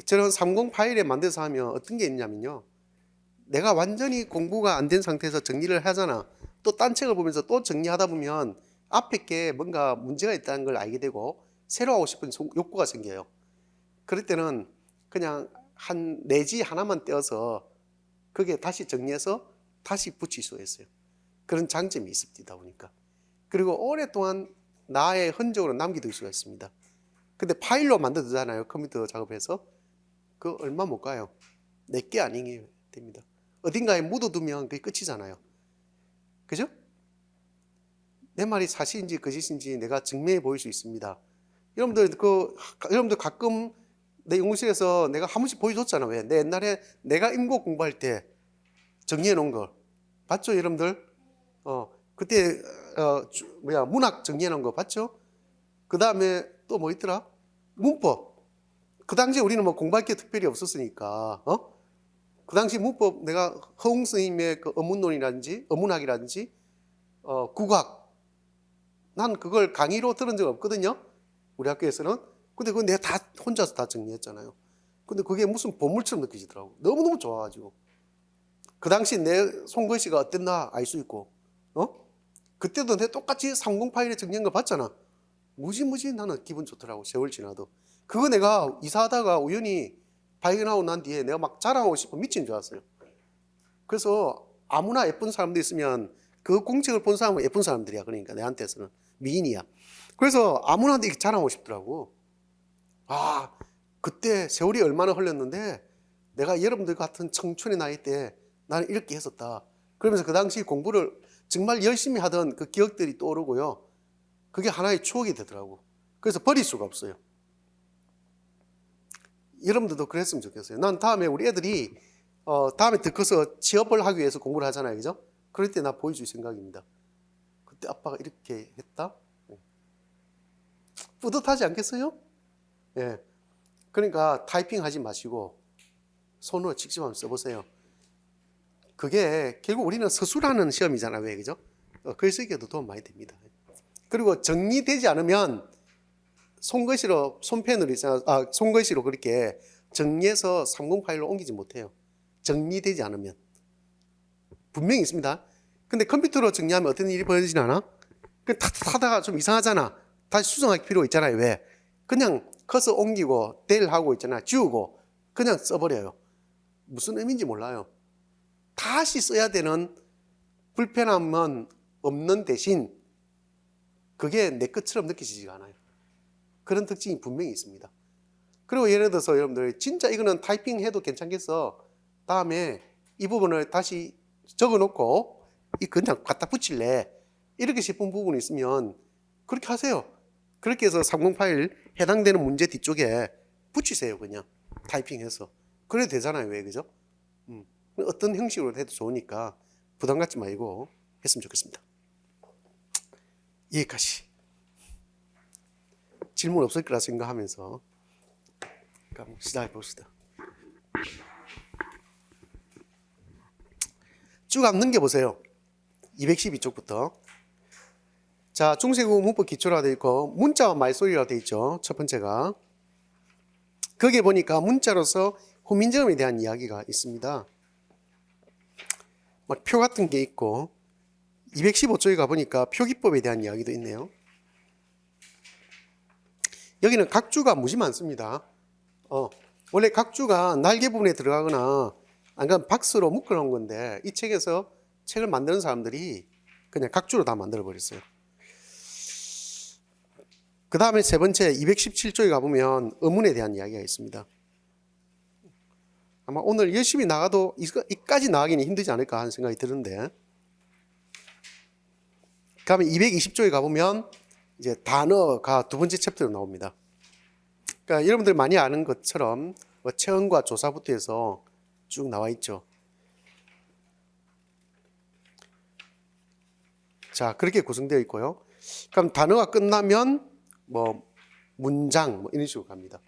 저런 30 파일에 만들어서 하면 어떤 게 있냐면요. 내가 완전히 공부가 안 된 상태에서 정리를 하잖아. 또 딴 책을 보면서 또 정리하다 보면 앞에 게 뭔가 문제가 있다는 걸 알게 되고 새로 하고 싶은 욕구가 생겨요. 그럴 때는 그냥 한 내지 하나만 떼어서 그게 다시 정리해서 다시 붙일 수 있어요. 그런 장점이 있습니다 보니까. 그리고 오랫동안 나의 흔적으로 남겨둘 수가 있습니다. 근데 파일로 만들어두잖아요. 컴퓨터 작업해서. 그 얼마 못 가요. 내게 아니게 됩니다. 어딘가에 묻어두면 그게 끝이잖아요. 그죠? 내 말이 사실인지 거짓인지 내가 증명해 보일 수 있습니다. 여러분들 가끔 내 연구실에서 내가 한 번씩 보여줬잖아. 왜? 내 옛날에 내가 임고 공부할 때 정리해 놓은 거 봤죠, 여러분들? 그때 문학 정리해 놓은 거 봤죠? 그 다음에 또 뭐 있더라? 문법. 그 당시에 우리는 뭐 공부할 게 특별히 없었으니까, 그 당시 문법 내가 허웅 스님의 그 어문학이라든지, 국악. 난 그걸 강의로 들은 적 없거든요. 우리 학교에서는. 근데 그건 내가 다 혼자서 다 정리했잖아요. 근데 그게 무슨 보물처럼 느껴지더라고. 너무너무 좋아가지고. 그 당시 내 손글씨가 어땠나 알 수 있고, 그때도 내 똑같이 30 파일에 정리한 거 봤잖아. 무지무지 나는 기분 좋더라고. 세월 지나도. 그거 내가 이사하다가 우연히 발견하고 난 뒤에 내가 막 자랑하고 싶어 미친 줄 알았어요. 그래서 아무나 예쁜 사람도 있으면 그 공책을 본 사람은 예쁜 사람들이야. 그러니까 내한테서는 미인이야. 그래서 아무나 이렇게 자랑하고 싶더라고. 아, 그때 세월이 얼마나 흘렀는데 내가 여러분들 같은 청춘의 나이 때 나는 이렇게 했었다. 그러면서 그 당시 공부를 정말 열심히 하던 그 기억들이 떠오르고요. 그게 하나의 추억이 되더라고. 그래서 버릴 수가 없어요. 여러분들도 그랬으면 좋겠어요. 난 다음에 우리 애들이 다음에 더 커서 취업을 하기 위해서 공부를 하잖아요. 그죠? 그럴 때 나 보여줄 생각입니다. 그때 아빠가 이렇게 했다? 뿌듯하지 않겠어요? 예. 그러니까 타이핑 하지 마시고 손으로 직접 한번 써보세요. 그게 결국 우리는 서술하는 시험이잖아요. 왜? 그죠? 글 쓰기에도 도움 많이 됩니다. 그리고 정리되지 않으면 손글씨로, 손펜으로 있잖아. 손글씨로 그렇게 정리해서 30 파일로 옮기지 못해요. 정리되지 않으면. 분명히 있습니다. 근데 컴퓨터로 정리하면 어떤 일이 벌어지지 않아? 타다가 좀 이상하잖아. 다시 수정할 필요 있잖아요. 왜? 그냥 커서 옮기고 델 하고 있잖아. 지우고 그냥 써버려요. 무슨 의미인지 몰라요. 다시 써야 되는 불편함은 없는 대신 그게 내 것처럼 느껴지지가 않아요. 그런 특징이 분명히 있습니다. 그리고 예를 들어서 여러분들 진짜 이거는 타이핑해도 괜찮겠어. 다음에 이 부분을 다시 적어놓고 이 그냥 갖다 붙일래. 이렇게 싶은 부분이 있으면 그렇게 하세요. 그렇게 해서 30 파일 해당되는 문제 뒤쪽에 붙이세요. 그냥 타이핑해서. 그래도 되잖아요. 왜? 그죠? 어떤 형식으로 해도 좋으니까 부담 갖지 말고 했으면 좋겠습니다. 여기까지. 질문 없을 거라 생각하면서 한번 시작해 봅시다. 쭉 한번 넘겨보세요. 212쪽부터. 자, 중세국어 문법 기초라 되어 있고 문자와 말소리라 되어 있죠. 첫 번째가. 거기에 보니까 문자로서 후민점에 대한 이야기가 있습니다. 막 표 같은 게 있고 215쪽에 가보니까 표기법에 대한 이야기도 있네요. 여기는 각주가 무지 많습니다. 원래 각주가 날개 부분에 들어가거나 안 그러면 박스로 묶어놓은 건데 이 책에서 책을 만드는 사람들이 그냥 각주로 다 만들어 버렸어요. 그 다음에 세 번째 217쪽에 가보면 어문에 대한 이야기가 있습니다. 아마 오늘 열심히 나가도 이까지 나가기는 힘들지 않을까 하는 생각이 드는데, 그다음에 220쪽에 가보면 이제 단어가 두 번째 챕터로 나옵니다. 그러니까 여러분들 많이 아는 것처럼 뭐 체언과 조사부터 해서 쭉 나와 있죠. 자, 그렇게 구성되어 있고요. 그럼 단어가 끝나면 뭐 문장 뭐 이런 식으로 갑니다.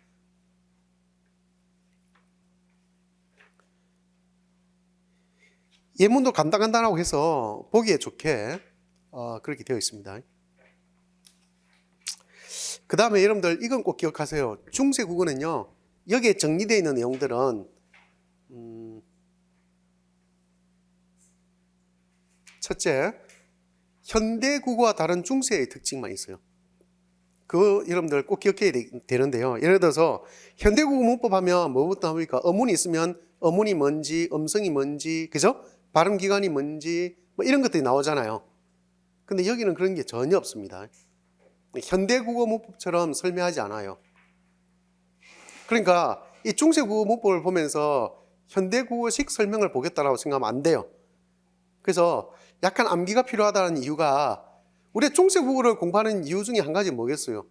예문도 간단하고 해서 보기에 좋게 그렇게 되어 있습니다. 그 다음에 여러분들 이건 꼭 기억하세요. 중세 국어는요, 여기에 정리되어 있는 내용들은 첫째, 현대 국어와 다른 중세의 특징만 있어요. 그거 여러분들 꼭 기억해야 되는데요. 예를 들어서 현대 국어 문법 하면 뭐부터 합니까? 어문이 있으면 어문이 뭔지, 음성이 뭔지, 그죠? 발음 기관이 뭔지 뭐 이런 것들이 나오잖아요. 근데 여기는 그런 게 전혀 없습니다. 현대 국어 문법처럼 설명하지 않아요. 그러니까 이 중세 국어 문법을 보면서 현대 국어식 설명을 보겠다라고 생각하면 안 돼요. 그래서 약간 암기가 필요하다는 이유가, 우리가 중세 국어를 공부하는 이유 중에 한 가지 뭐겠어요?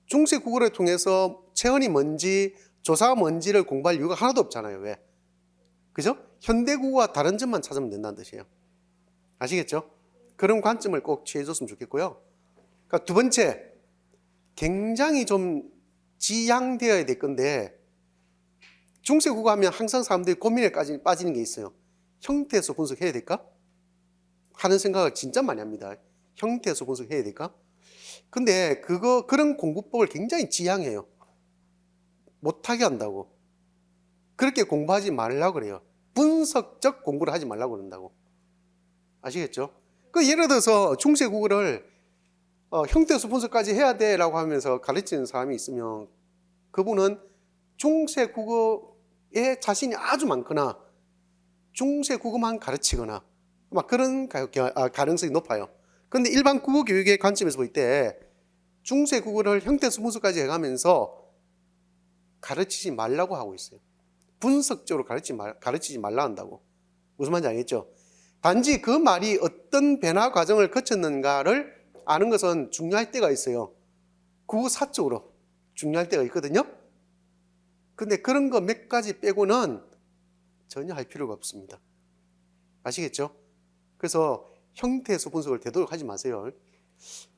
중세 국어를 통해서 체언이 뭔지, 조사가 뭔지를 공부할 이유가 하나도 없잖아요. 왜? 그죠? 현대 국어와 다른 점만 찾으면 된다는 뜻이에요. 아시겠죠? 그런 관점을 꼭 취해줬으면 좋겠고요. 그러니까 두 번째, 굉장히 좀 지양되어야 될 건데, 중세 국어 하면 항상 사람들이 고민에 빠지는 게 있어요. 형태에서 분석해야 될까? 하는 생각을 진짜 많이 합니다. 형태에서 분석해야 될까? 근데 그런 공부법을 굉장히 지양해요. 못하게 한다고. 그렇게 공부하지 말라고 그래요. 분석적 공부를 하지 말라고 그런다고. 아시겠죠? 예를 들어서 중세 국어를 형태에서 분석까지 해야 돼라고 하면서 가르치는 사람이 있으면 그분은 중세 국어에 자신이 아주 많거나 중세 국어만 가르치거나 막 그런 가능성이 높아요. 그런데 일반 국어 교육의 관점에서 볼 때 중세 국어를 형태에서 분석까지 해가면서 가르치지 말라고 하고 있어요. 분석적으로 가르치지 말라 한다고. 무슨 말인지 알겠죠? 단지 그 말이 어떤 변화 과정을 거쳤는가를 아는 것은 중요할 때가 있어요. 국어사적으로 중요할 때가 있거든요. 근데 그런 거 몇 가지 빼고는 전혀 할 필요가 없습니다. 아시겠죠? 그래서 형태에서 분석을 되도록 하지 마세요.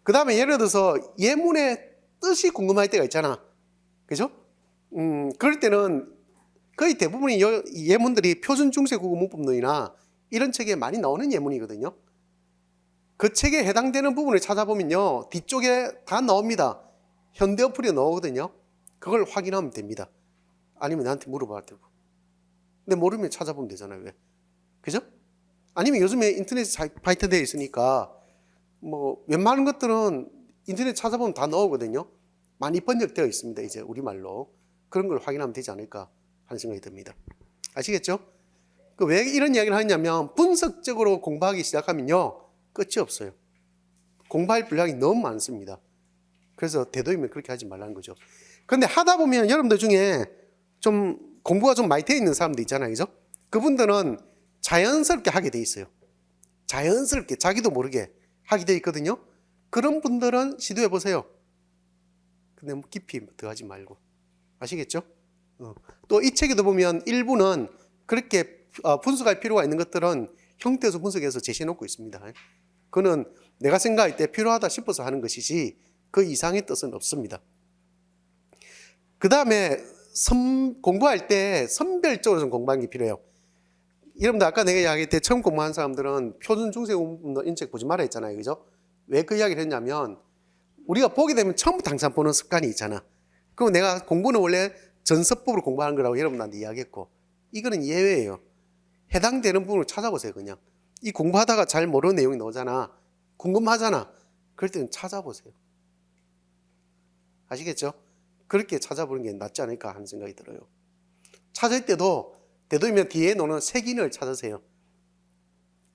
그 다음에 예를 들어서 예문의 뜻이 궁금할 때가 있잖아. 그죠? 그럴 때는 거의 대부분의 예문들이 표준 중세 국어 문법론이나 이런 책에 많이 나오는 예문이거든요. 그 책에 해당되는 부분을 찾아보면요, 뒤쪽에 다 나옵니다. 현대 어플이 나오거든요. 그걸 확인하면 됩니다. 아니면 나한테 물어봐도 되고. 근데 모르면 찾아보면 되잖아요. 왜? 그죠? 아니면 요즘에 인터넷 발달되어 있으니까 뭐 웬만한 것들은 인터넷 찾아보면 다 나오거든요. 많이 번역되어 있습니다. 이제 우리말로. 그런 걸 확인하면 되지 않을까 하는 생각이 듭니다. 아시겠죠? 왜 이런 이야기를 하냐면 분석적으로 공부하기 시작하면요, 끝이 없어요. 공부할 분량이 너무 많습니다. 그래서 되도록이면 그렇게 하지 말라는 거죠. 그런데 하다 보면 여러분들 중에 좀 공부가 좀 많이 되어 있는 사람들 있잖아요. 그죠? 그분들은 자연스럽게 하게 돼 있어요. 자연스럽게 자기도 모르게 하게 돼 있거든요. 그런 분들은 시도해 보세요. 근데 뭐 깊이 들어가지 말고. 아시겠죠? 또 이 책에도 보면 일부는 그렇게 분석할 필요가 있는 것들은 형태에서 분석해서 제시해 놓고 있습니다. 그거는 내가 생각할 때 필요하다 싶어서 하는 것이지 그 이상의 뜻은 없습니다. 그 다음에 공부할 때 선별적으로 좀 공부하는 게 필요해요. 여러분들 아까 내가 이야기할 때 처음 공부한 사람들은 표준 중세 공부 인책 보지 말라 했잖아요. 그죠? 왜 그 이야기를 했냐면 우리가 보게 되면 처음부터 항상 보는 습관이 있잖아. 그럼 내가 공부는 원래 전서법으로 공부하는 거라고 여러분한테 이야기했고, 이거는 예외예요. 해당되는 부분을 찾아보세요. 그냥 이 공부하다가 잘 모르는 내용이 나오잖아. 궁금하잖아. 그럴 때는 찾아보세요. 아시겠죠? 그렇게 찾아보는 게 낫지 않을까 하는 생각이 들어요. 찾을 때도 되도록이면 뒤에 놓는 색인을 찾으세요.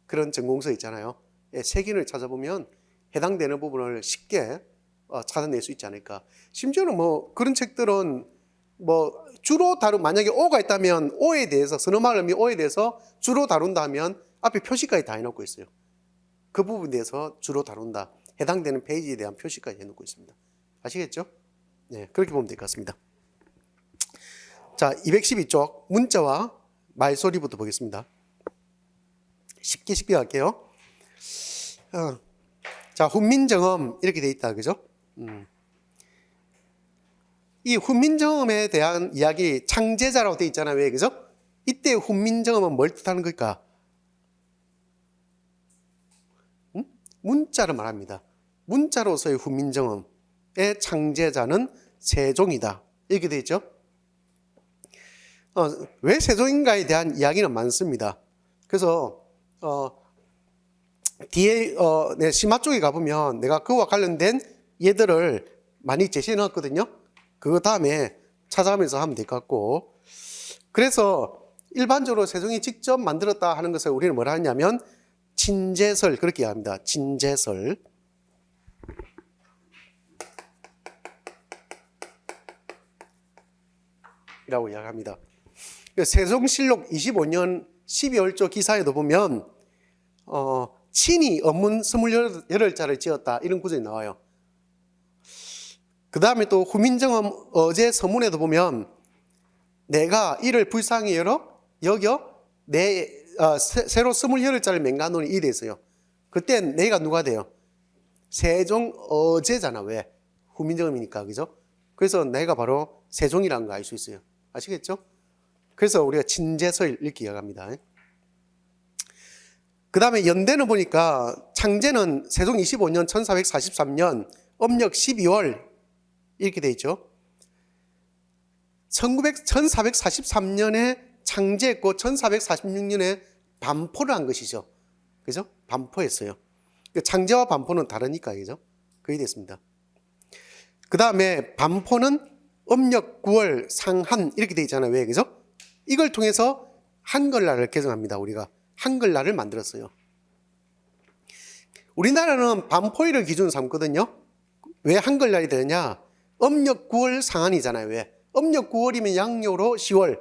그런 전공서 있잖아요. 색인을 찾아보면 해당되는 부분을 쉽게 찾아낼 수 있지 않을까. 심지어는 뭐 그런 책들은 뭐 주로 만약에 오가 있다면 오에 대해서, 선어말음이 오에 대해서 주로 다룬다면 앞에 표시까지 다 해놓고 있어요. 그 부분에 대해서 주로 다룬다. 해당되는 페이지에 대한 표시까지 해놓고 있습니다. 아시겠죠? 네, 그렇게 보면 될 것 같습니다. 자, 212쪽 문자와 말소리부터 보겠습니다. 쉽게 갈게요. 자, 훈민정음 이렇게 돼 있다, 그죠? 이 훈민정음에 대한 이야기 창제자라고 돼 있잖아요. 왜, 그죠? 이때 훈민정음은 뭘 뜻하는 걸까? 문자를 말합니다. 문자로서의 훈민정음의 창제자는 세종이다. 이렇게 돼 있죠. 왜 세종인가에 대한 이야기는 많습니다. 그래서 뒤에 내 심화 쪽에 가보면 내가 그와 관련된 예들을 많이 제시해 놨거든요. 그거 다음에 찾아가면서 하면 될 것 같고, 그래서 일반적으로 세종이 직접 만들었다 하는 것을 우리는 뭐라 하냐면 친제설, 그렇게 합니다. 친제설. 이라고 이야기합니다. 세종실록 25년 12월조 기사에도 보면 친히 언문 28자를 지었다, 이런 구절이 나와요. 그 다음에 또 후민정음 어제 서문에도 보면 내가 이를 불쌍히 여겨 새로 28자를 맹가노니 이래 있어요. 그땐 내가 누가 돼요? 세종 어제잖아. 왜? 후민정음이니까, 그죠? 그래서 내가 바로 세종이라는 거 알 수 있어요. 아시겠죠? 그래서 우리가 친제설 이렇게 이야기합니다. 그 다음에 연대는 보니까 창제는 세종 25년 1443년 âm 력 12월 이렇게 돼 있죠. 1443년에 창제했고 1446년에 반포를 한 것이죠. 그죠? 반포했어요. 창제와 반포는 다르니까, 그죠? 그게 됐습니다. 그 다음에 반포는 âm 력 9월 상한 이렇게 돼 있잖아요. 왜, 그죠? 이걸 통해서 한글날을 개정합니다. 우리가 한글날을 만들었어요. 우리나라는 반포일을 기준 삼거든요. 왜 한글날이 되느냐? âm 력 9월 상한이잖아요. 왜? âm 력 9월이면 양력으로 10월,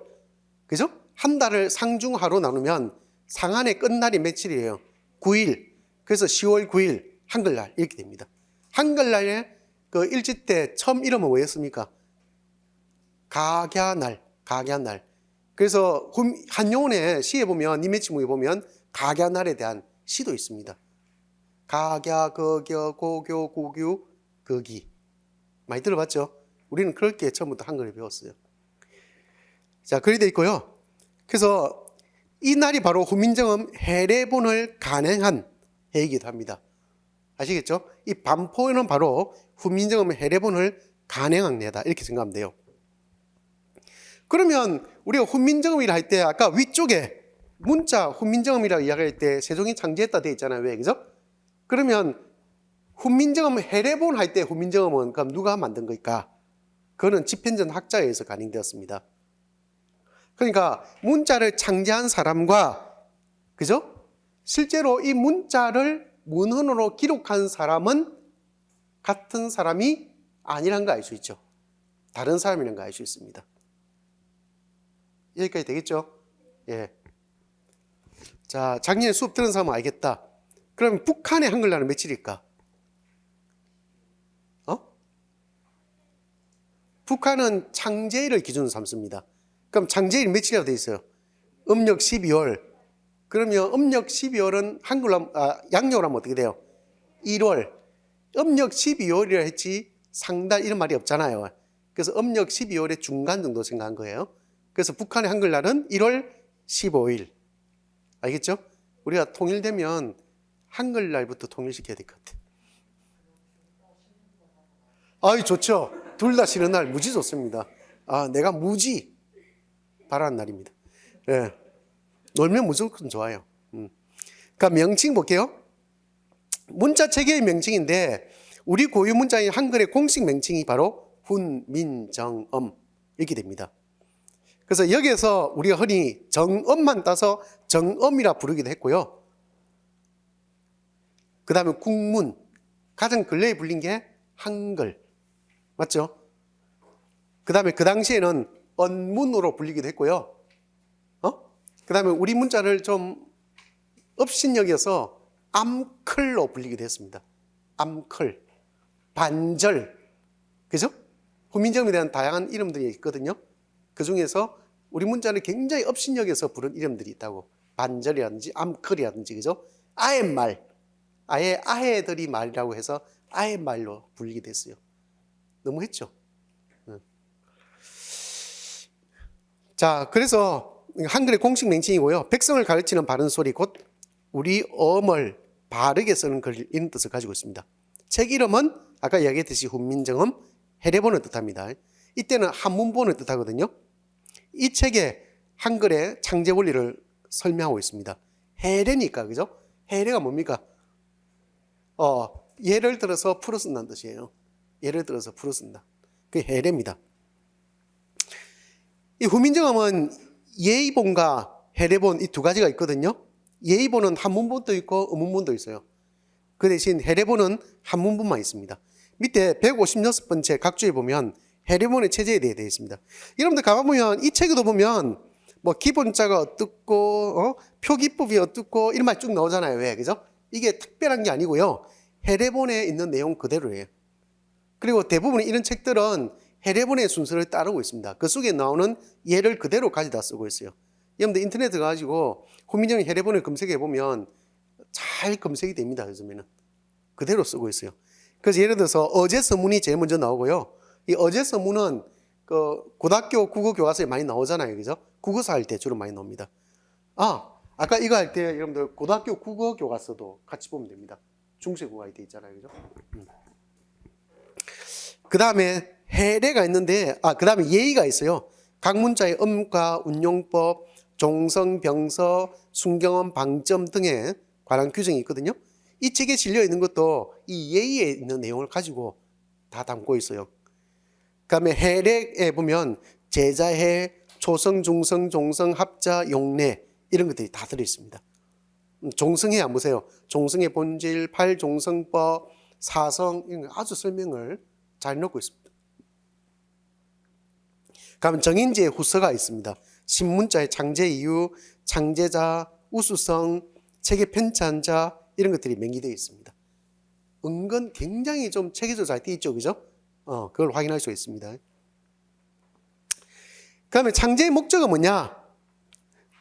그죠? 한 달을 상중하로 나누면 상한의 끝날이 며칠이에요? 9일. 그래서 10월 9일 한글날 이렇게 됩니다. 한글날에 그 일제 때 처음 이름은 뭐였습니까? 각야날. 그래서 한용운의 시에 보면, 임해치무에 보면 각야날에 대한 시도 있습니다. 각야, 거겨, 고교, 고규, 거기. 많이 들어봤죠? 우리는 그렇게 처음부터 한글을 배웠어요. 자, 그리 돼 있고요. 그래서 이 날이 바로 후민정음 해례본을 간행한 해이기도 합니다. 아시겠죠? 이 반포는 바로 후민정음 해례본을 간행한 해다, 이렇게 생각하면 돼요. 그러면 우리가 훈민정음이라 할 때 아까 위쪽에 문자 훈민정음이라고 이야기할 때 세종이 창제했다 돼 있잖아요. 왜, 그죠? 그러면 훈민정음 해례본 할 때 훈민정음은 그럼 누가 만든 걸까? 그거는 집현전 학자에 의해서 가능되었습니다. 그러니까 문자를 창제한 사람과, 그죠? 실제로 이 문자를 문헌으로 기록한 사람은 같은 사람이 아니란 거 알 수 있죠. 다른 사람이라는 거 알 수 있습니다. 여기까지 되겠죠? 예. 자, 작년에 수업 들은 사람은 알겠다. 그럼 북한의 한글날은 며칠일까? 북한은 창제일을 기준으로 삼습니다. 그럼 창제일 며칠이라고 되어 있어요? 음력 12월. 그러면 음력 12월은 한글로, 양력으로 하면 어떻게 돼요? 1월. 음력 12월이라 했지 상달 이런 말이 없잖아요. 그래서 음력 12월의 중간 정도 생각한 거예요. 그래서 북한의 한글날은 1월 15일. 알겠죠? 우리가 통일되면 한글날부터 통일시켜야 될 것 같아요. 아이, 좋죠. 둘 다 쉬는 날 무지 좋습니다. 내가 무지 바라는 날입니다. 예. 놀면 무조건 좋아요. 그러니까 명칭 볼게요. 문자 체계의 명칭인데 우리 고유 문자인 한글의 공식 명칭이 바로 훈민정음 이렇게 됩니다. 그래서 여기에서 우리가 흔히 정음만 따서 정음이라 부르기도 했고요. 그 다음에 국문, 가장 근래에 불린 게 한글, 맞죠? 그 다음에 그 당시에는 언문으로 불리기도 했고요. 그 다음에 우리 문자를 좀 업신여겨서 암클로 불리기도 했습니다. 암클, 반절, 그죠? 후민정음에 대한 다양한 이름들이 있거든요. 그 중에서 우리 문자는 굉장히 업신여겨서 부른 이름들이 있다고. 반절이라든지 암컬이라든지, 그죠? 아랫말, 아예 아해들이 말이라고 해서 아랫말로 불리게 됐어요. 너무했죠. 자, 그래서 한글의 공식 명칭이고요. 백성을 가르치는 바른 소리, 곧 우리 어음을 바르게 쓰는 글, 이런 뜻을 가지고 있습니다. 책 이름은 아까 이야기했듯이 훈민정음, 해례본을 뜻합니다. 이때는 한문본을 뜻하거든요. 이 책에 한글의 창제 원리를 설명하고 있습니다. 해례니까, 그죠? 해례가 뭡니까? 예를 들어서 풀어 쓴다는 뜻이에요. 예를 들어서 풀어 쓴다. 그게 해례입니다. 이 훈민정음은 예의본과 해례본 이 두 가지가 있거든요. 예의본은 한문본도 있고 음문본도 있어요. 그 대신 해례본은 한문본만 있습니다. 밑에 156번째 각주에 보면 해례본의 체제에 대해 되어 있습니다. 여러분들 가보면 이 책에도 보면 뭐 기본자가 어떻고 표기법이 어떻고 이런 말 쭉 나오잖아요. 왜? 그죠? 이게 특별한 게 아니고요. 해례본에 있는 내용 그대로예요. 그리고 대부분 이런 책들은 해례본의 순서를 따르고 있습니다. 그 속에 나오는 예를 그대로 가져다 쓰고 있어요. 여러분들 인터넷에 가지고 훈민정음 해례본을 검색해 보면 잘 검색이 됩니다. 요즘에는 그대로 쓰고 있어요. 그래서 예를 들어서 어제 서문이 제일 먼저 나오고요. 이 어제 서문은 그 고등학교 국어 교과서에 많이 나오잖아요. 그죠? 국어사 할 때 주로 많이 나옵니다. 아까 이거 할 때 여러분들 고등학교 국어 교과서도 같이 보면 됩니다. 중세국어가 돼 있잖아요. 그죠? 그 다음에 해례가 있는데, 그 다음에 예의가 있어요. 각 문자의 음과 운용법, 종성, 병서, 순경음, 방점 등에 관한 규정이 있거든요. 이 책에 실려 있는 것도 이 예의에 있는 내용을 가지고 다 담고 있어요. 그 다음에 해례에 보면 제자해, 초성, 중성, 종성, 합자, 용례 이런 것들이 다 들어있습니다. 종성해 안 보세요. 종성의 본질, 팔종성법, 사성 이런 거 아주 설명을 잘 넣고 있습니다. 그러면 정인지의 후서가 있습니다. 신문자의 창제 이유, 창제자, 우수성, 책의 편찬 자 이런 것들이 명기되어 있습니다. 은근 굉장히 좀 체계적으로 잘 되어 있죠, 그죠? 그걸 확인할 수 있습니다. 그다음에 창제의 목적은 뭐냐?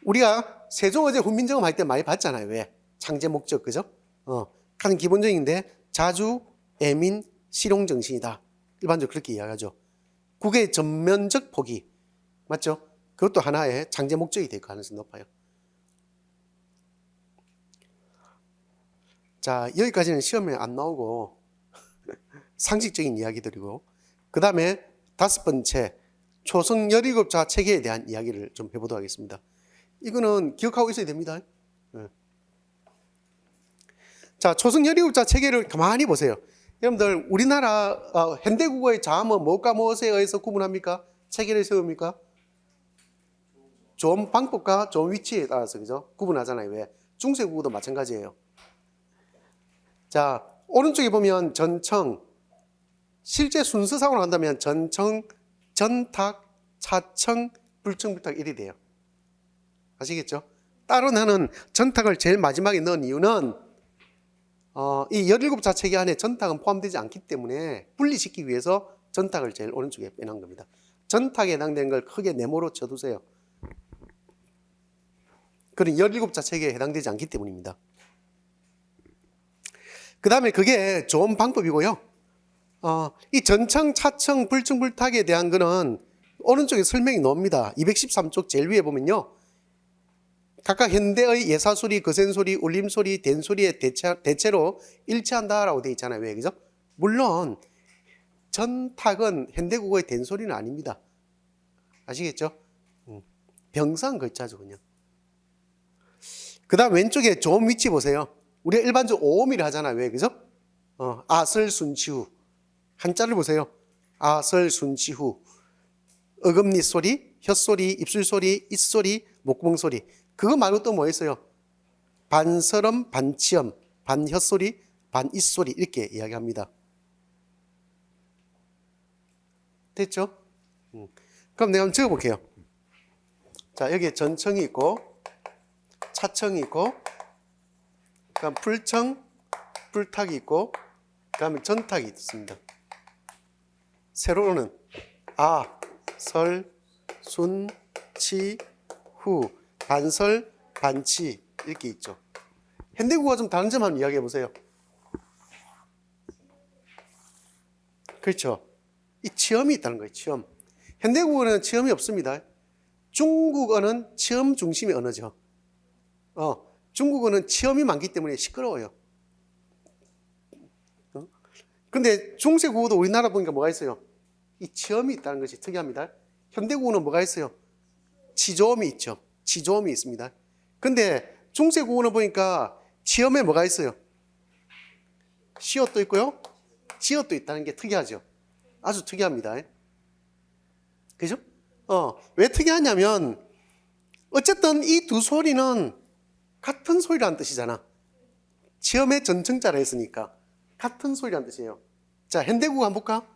우리가 세종어제 훈민정음 할 때 많이 봤잖아요. 왜? 창제 목적, 그죠? 가장 기본적인데 자주, 애민, 실용정신이다. 일반적으로 그렇게 이야기하죠. 국의 전면적 포기, 맞죠? 그것도 하나의 창제 목적이 될 가능성이 높아요. 자, 여기까지는 시험에 안 나오고 상식적인 이야기들이고, 그 다음에 5번째 초성 17자 체계에 대한 이야기를 좀 해보도록 하겠습니다. 이거는 기억하고 있어야 됩니다. 자, 초성 17자 체계를 가만히 보세요. 여러분들 우리나라 현대국어의 자음은 무엇과 무엇에 의해서 구분합니까? 체계를 세웁니까? 좋은 방법과 좋은 위치에 따라서, 그죠? 구분하잖아요. 왜? 중세국어도 마찬가지예요. 자, 오른쪽에 보면 전청, 실제 순서상으로 한다면 전청, 전탁, 차청, 불청불탁 이리 돼요. 아시겠죠? 따로 나는 전탁을 제일 마지막에 넣은 이유는 이 17자 체계 안에 전탁은 포함되지 않기 때문에 분리시키기 위해서 전탁을 제일 오른쪽에 빼놓은 겁니다. 전탁에 해당되는 걸 크게 네모로 쳐두세요. 그건 17자 체계에 해당되지 않기 때문입니다. 그 다음에 그게 좋은 방법이고요. 이 전청, 차청, 불청불탁에 대한 거는 오른쪽에 설명이 나옵니다. 213쪽 제일 위에 보면요. 각각 현대의 예사소리, 거센소리, 울림소리, 된소리의 대체로 일치한다라고 되어 있잖아요. 왜? 그죠? 물론 전탁은 현대국어의 된소리는 아닙니다. 아시겠죠? 병상 글자죠, 그냥. 그 다음 왼쪽에 좋은 위치 보세요. 우리가 일반적으로 오음이라 하잖아요. 왜? 그죠? 아설순치후. 한자를 보세요. 아설순치후. 어금니 소리, 혀소리, 입술소리, 입소리, 목구멍소리. 그거 말고 또 뭐 있어요? 반설음, 반치음, 반혀소리, 반입소리 이렇게 이야기합니다. 됐죠? 그럼 내가 한번 적어볼게요. 자, 여기에 전청이 있고 차청이 있고 그다음 불청, 불탁이 있고 그다음에 전탁이 있습니다. 세로로는 설, 순, 치, 후, 반설, 반치 이렇게 있죠. 현대국어가 좀 다른 점 한번 이야기해 보세요. 그렇죠. 이 치음이 있다는 거예요. 치음. 현대국어는 치음이 없습니다. 중국어는 치음 중심의 언어죠. 중국어는 치음이 많기 때문에 시끄러워요. 근데 중세국어도 우리나라 보니까 뭐가 있어요? 이 치음이 있다는 것이 특이합니다. 현대국어는 뭐가 있어요? 지조음이 있죠. 지조음이 있습니다. 근데 중세국어는 보니까 치음에 뭐가 있어요? 시옷도 있고요. 지읒도 있다는 게 특이하죠. 아주 특이합니다. 그죠? 왜 특이하냐면 어쨌든 이 두 소리는 같은 소리라는 뜻이잖아. 치음의 전청자라 했으니까 같은 소리라는 뜻이에요. 자, 현대국어 한번 볼까?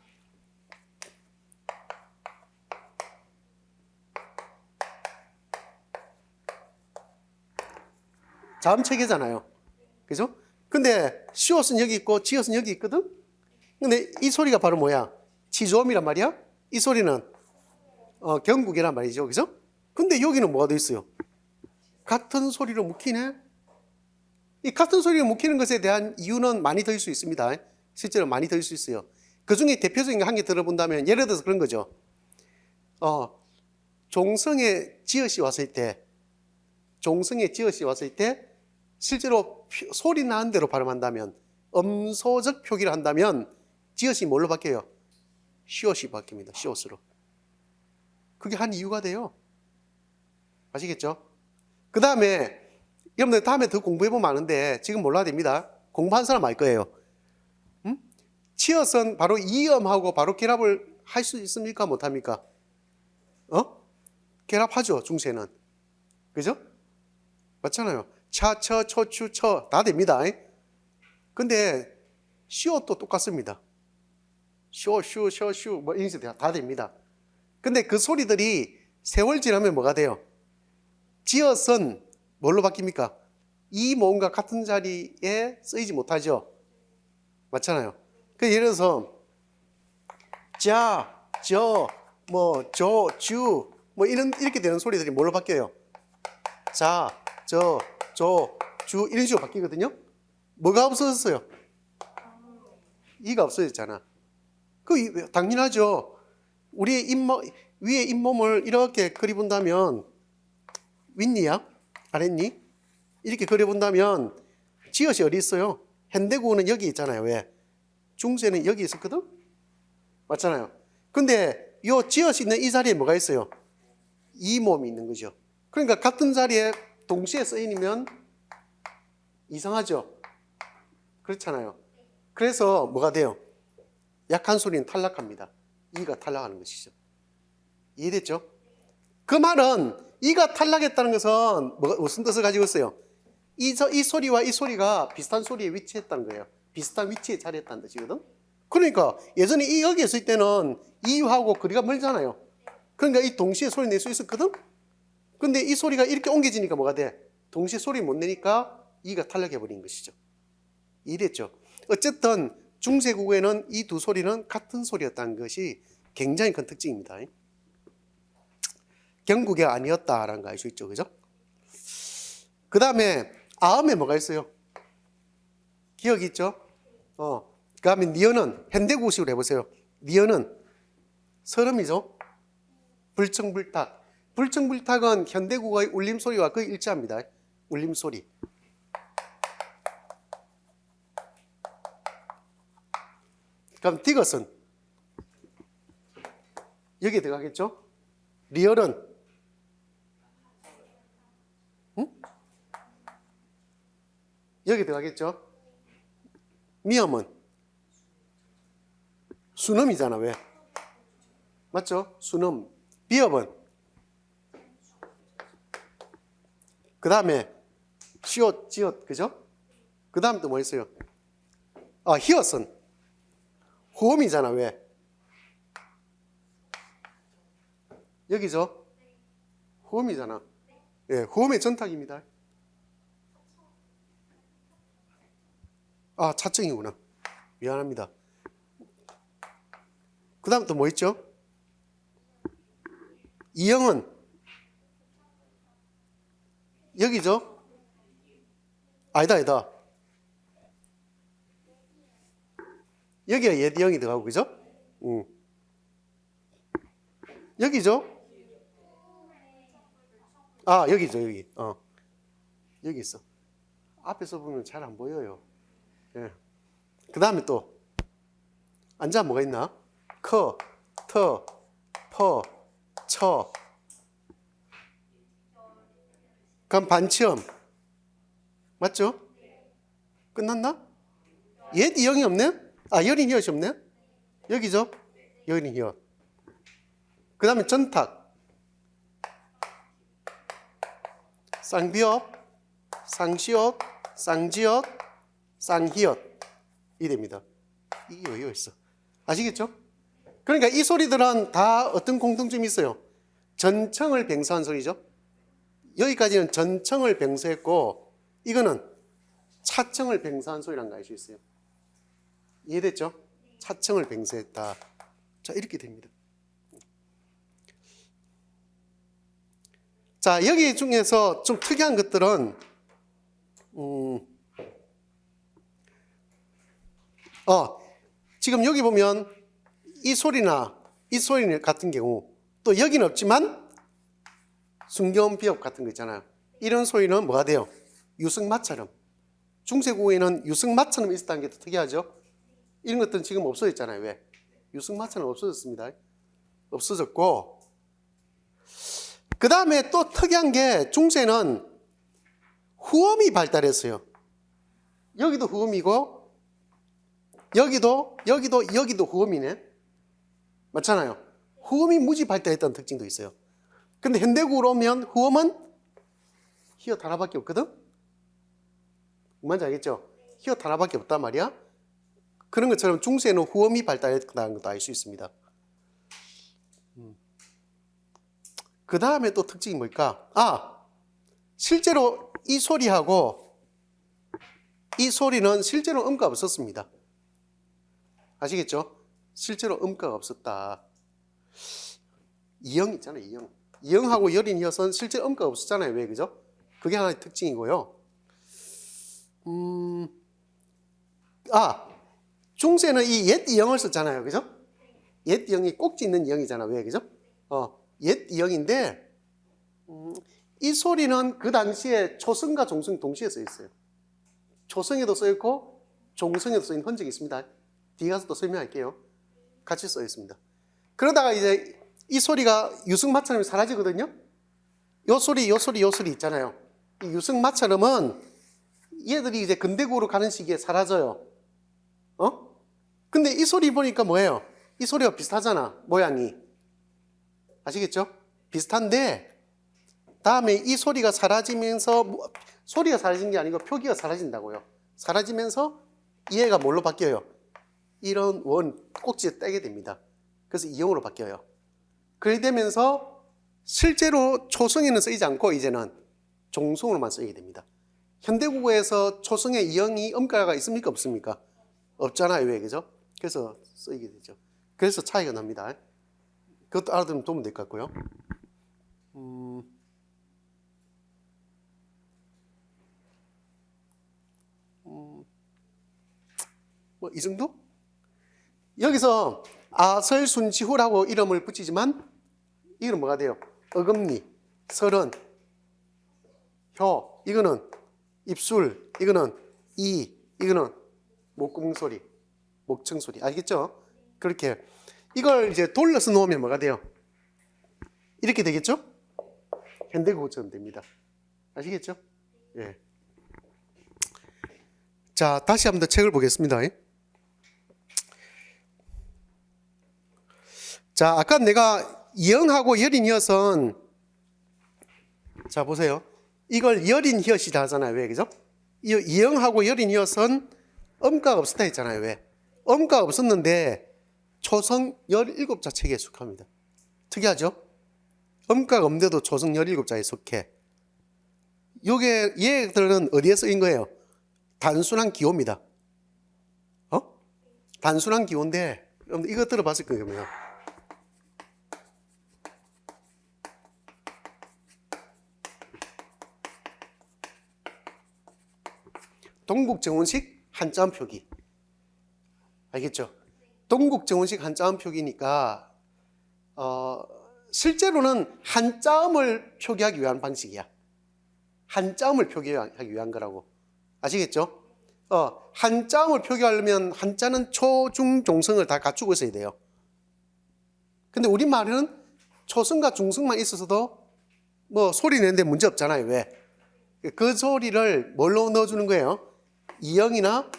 자음체계잖아요. 그죠? 근데 시옷은 여기 있고 지읒은 여기 있거든? 근데 이 소리가 바로 뭐야? 지조음이란 말이야? 이 소리는 경국이란 말이죠. 그죠? 근데 여기는 뭐가 돼 있어요? 같은 소리로 묵히네? 이 같은 소리로 묵히는 것에 대한 이유는 많이 들 수 있습니다. 실제로 많이 들 수 있어요. 그 중에 대표적인 거 한 개 들어본다면 예를 들어서 그런 거죠. 종성에 지읒이 왔을 때 실제로 소리 나는 대로 발음한다면 음소적 표기를 한다면 지읒이 뭘로 바뀌어요? 시옷이 바뀝니다. 시옷으로. 그게 한 이유가 돼요. 아시겠죠? 그 다음에 여러분들 다음에 더 공부해보면 아는데 지금 몰라야 됩니다. 공부한 사람 알 거예요. 치읓은 바로 이음하고 바로 결합을 할 수 있습니까? 못합니까? 결합하죠. 중세는. 그죠? 맞잖아요. 차, 처, 초, 추, 처 다 됩니다. 근데 시옷도 똑같습니다. 쇼, 슈, 셔, 슈 뭐 이런 식으로 다 됩니다. 근데 그 소리들이 세월 지나면 뭐가 돼요? 지읒은 뭘로 바뀝니까? 이 모음과 같은 자리에 쓰이지 못하죠. 맞잖아요. 그 예를 들어서 자, 저, 뭐, 조, 주, 뭐 이렇게 되는 소리들이 뭘로 바뀌어요? 자, 저, 조, 주 이런 식으로 바뀌거든요. 뭐가 없어졌어요? 이가 없어졌잖아. 그 당연하죠. 우리의 위에 잇몸을 이렇게 그려본다면 윗니야? 아랫니? 이렇게 그려본다면 지읒이 어디 있어요? 현대국어는 여기 있잖아요. 왜? 중세는 여기 있었거든? 맞잖아요. 근데 요 지읒이 있는 이 자리에 뭐가 있어요? 이 몸이 있는 거죠. 그러니까 같은 자리에 동시에 쓰이면 이상하죠? 그렇잖아요. 그래서 뭐가 돼요? 약한 소리는 탈락합니다. 이가 탈락하는 것이죠. 이해됐죠? 그 말은 이가 탈락했다는 것은 무슨 뜻을 가지고 있어요? 이 소리와 이 소리가 비슷한 소리에 위치했다는 거예요. 비슷한 위치에 자리했다는 뜻이거든. 그러니까 예전에 이 여기 있을 때는 이하고 거리가 멀잖아요. 그러니까 이 동시에 소리 낼 수 있었거든. 근데 이 소리가 이렇게 옮겨지니까 뭐가 돼? 동시에 소리 못 내니까 이가 탈락해버린 것이죠. 이해됐죠? 어쨌든 중세국어에는 이 두 소리는 같은 소리였다는 것이 굉장히 큰 특징입니다. 경국이 아니었다라는 거 알 수 있죠. 그죠? 그 다음에 아음에 뭐가 있어요? 기억이 있죠? 그 다음에 니은은 현대국식으로 해보세요. 니은은 설음이죠. 불청불탁. 불청불탁은 현대국어의 울림소리와 거의 일치합니다. 울림소리. 그럼 디귿은 여기에 들어가겠죠? 리얼은 여기 들어가겠죠? 미음은 순음이잖아. 왜? 맞죠? 순음. 비읍은 그 다음에 시옷, 지읒, 그죠? 그 다음에 또 뭐 있어요? 히읗은 호음이잖아. 왜? 여기죠? 호음이잖아. 예, 호음의 전탁입니다. 차증이구나. 미안합니다. 그 다음 또 뭐 있죠? 이형은 여기죠? 아니다. 여기가 옛 이형이 들어가고, 그죠? 여기죠? 여기죠, 여기. 여기 있어. 앞에서 보면 잘 안 보여요. 예. 그 다음에 또, 앉아 뭐가 있나? 커, 터, 퍼, 처. 그럼 반치음. 맞죠? 끝났나? 옛 이형이 없네? 여린 히읗이 없네? 여기죠? 여린 히읗. 그 다음에 전탁. 쌍비읍, 쌍시옷, 쌍지엇, 쌍히읗. 이 됩니다. 이게 왜 있어? 아시겠죠? 그러니까 이 소리들은 다 어떤 공통점이 있어요? 전청을 병사한 소리죠. 여기까지는 전청을 병사했고 이거는 차청을 병사한 소리라는 거 알 수 있어요. 이해됐죠? 차청을 병사했다. 자, 이렇게 됩니다. 자, 여기 중에서 좀 특이한 것들은 지금 여기 보면 이 소리나 이 소리 같은 경우 또 여기는 없지만 순경 비읍 같은 거 있잖아요. 이런 소리는 뭐가 돼요? 유승마처럼. 중세국어에는 유승마처럼 있었다는 게 더 특이하죠. 이런 것들은 지금 없어졌잖아요. 왜? 유승마처럼 없어졌습니다. 없어졌고 그 다음에 또 특이한 게 중세는 후음이 발달했어요. 여기도 후음이고 여기도 후음이네. 맞잖아요. 후음이 무지 발달했다는 특징도 있어요. 근데 현대국으로 오면 후음은 히읗 하나밖에 없거든. 뭔지 알겠죠? 히읗 하나밖에 없단 말이야. 그런 것처럼 중세는 후음이 발달했다는 것도 알 수 있습니다. 그 다음에 또 특징이 뭘까? 실제로 이 소리하고 이 소리는 실제로 음가가 없었습니다. 아시겠죠? 실제로 음가가 없었다. 이형 있잖아요, 이형. 이형하고 여린 이어선 실제 음가가 없었잖아요. 왜, 그죠? 그게 하나의 특징이고요. 중세는 이 옛 이형을 썼잖아요. 그죠? 옛 이형이 꼭지 있는 이형이잖아. 왜, 그죠? 옛 이형인데, 이 소리는 그 당시에 초성과 종성 동시에 써 있어요. 초성에도 써 있고, 종성에도 쓰인 흔적이 있습니다. 뒤에 가서 또 설명할게요. 같이 써 있습니다. 그러다가 이제 이 소리가 유승마처럼 사라지거든요. 요 소리 있잖아요. 이 유승마처럼은 얘들이 이제 근대국으로 가는 시기에 사라져요. 근데 이 소리 보니까 뭐예요? 이 소리가 비슷하잖아, 모양이. 아시겠죠? 비슷한데 다음에 이 소리가 사라지면서 소리가 사라진 게 아니고 표기가 사라진다고요. 사라지면서 얘가 뭘로 바뀌어요? 이런 원 꼭지에 떼게 됩니다. 그래서 이형으로 바뀌어요. 그렇게 되면서 실제로 초성에는 쓰이지 않고 이제는 종성으로만 쓰이게 됩니다. 현대국어에서 초성에 이형이 음가가 있습니까? 없습니까? 없잖아요. 왜, 그죠? 그래서 쓰이게 되죠. 그래서 차이가 납니다. 그것도 알아두면 도움 될 것 같고요. 뭐 이 정도? 여기서 아설순치후라고 이름을 붙이지만 이거는 뭐가 돼요? 어금니, 설은, 혀, 이거는 입술, 이거는 이, 이거는 목구멍 소리, 목청 소리. 알겠죠? 그렇게 이걸 이제 돌려서 놓으면 뭐가 돼요? 이렇게 되겠죠? 현대국어처럼 됩니다. 아시겠죠? 예. 자, 다시 한번 더 책을 보겠습니다. 자, 아까 내가 이형하고 여린 히읗은 자, 보세요. 이걸 여린 히읗이다 하잖아요. 왜, 그죠? 이 이형하고 여린 히읗은 음가가 없었다 했잖아요. 왜? 음가가 없었는데 초성 17자 책에 속합니다. 특이하죠? 음가가 없는데도 초성 17자에 속해. 요게 얘들은 어디에 쓰인 거예요? 단순한 기호입니다. 단순한 기호인데 이거 들어봤을 거예요. 동국정원식 한자음 표기. 알겠죠? 동국정원식 한자음 표기니까 실제로는 한자음을 표기하기 위한 방식이야. 한자음을 표기하기 위한 거라고. 아시겠죠? 한자음을 표기하려면 한자는 초, 중, 종성을 다 갖추고 있어야 돼요. 근데 우리말은 초성과 중성만 있어서도 뭐 소리 내는데 문제 없잖아요. 왜? 그 소리를 뭘로 넣어주는 거예요? 이영이나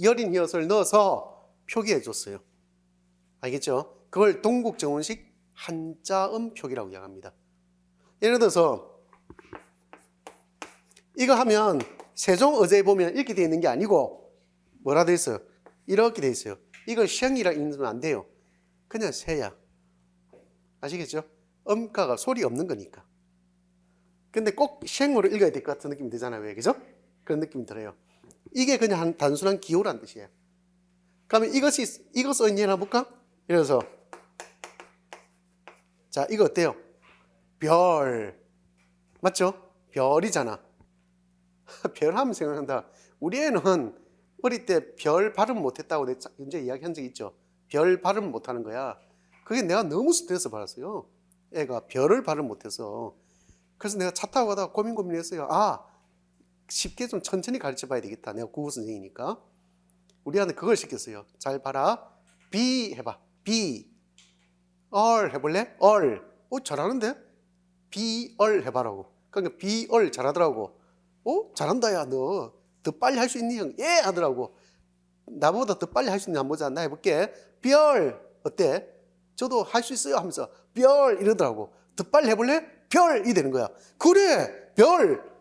여린 혀을 넣어서 표기해 줬어요. 알겠죠? 그걸 동국정원식 한자음 표기라고 이야기합니다. 예를 들어서 이거 하면 세종어제에 보면 이렇게 되어 있는 게 아니고 뭐라 되어 있어요? 이렇게 되어 있어요. 이걸 셩이라 읽으면 안 돼요. 그냥 새야. 아시겠죠? 음가가 소리 없는 거니까. 근데 꼭 셩으로 읽어야 될 것 같은 느낌이 들잖아요. 왜? 그죠? 그런 느낌이 들어요. 이게 그냥 단순한 기호란 뜻이에요. 그러면 이거 써있니 하나 볼까? 예를 들어서 자, 이거 어때요? 별. 맞죠? 별이잖아. 별 하면 생각난다. 우리 애는 어릴 때 별 발음 못했다고 내가 현재 이야기한 적 있죠. 별 발음 못하는 거야. 그게 내가 너무 스트레스 받았어요. 애가 별을 발음 못해서. 그래서 내가 차 타고 가다가 고민했어요. 쉽게 좀 천천히 가르쳐 봐야 되겠다. 내가 국어 선생이니까. 우리 애한테 그걸 시켰어요. 잘 봐라. 비 해봐. 비. 얼 해볼래? 얼. 잘하는데? 비얼 해봐라고. 그러니까 비얼 잘하더라고. 잘한다 야 너. 더 빨리 할 수 있니 형? 예 하더라고. 나보다 더 빨리 할 수 있니 한번 보자. 나 해볼게. 별 어때? 저도 할 수 있어요 하면서 별 이러더라고. 더 빨리 해볼래? 별이 되는 거야. 그래 별.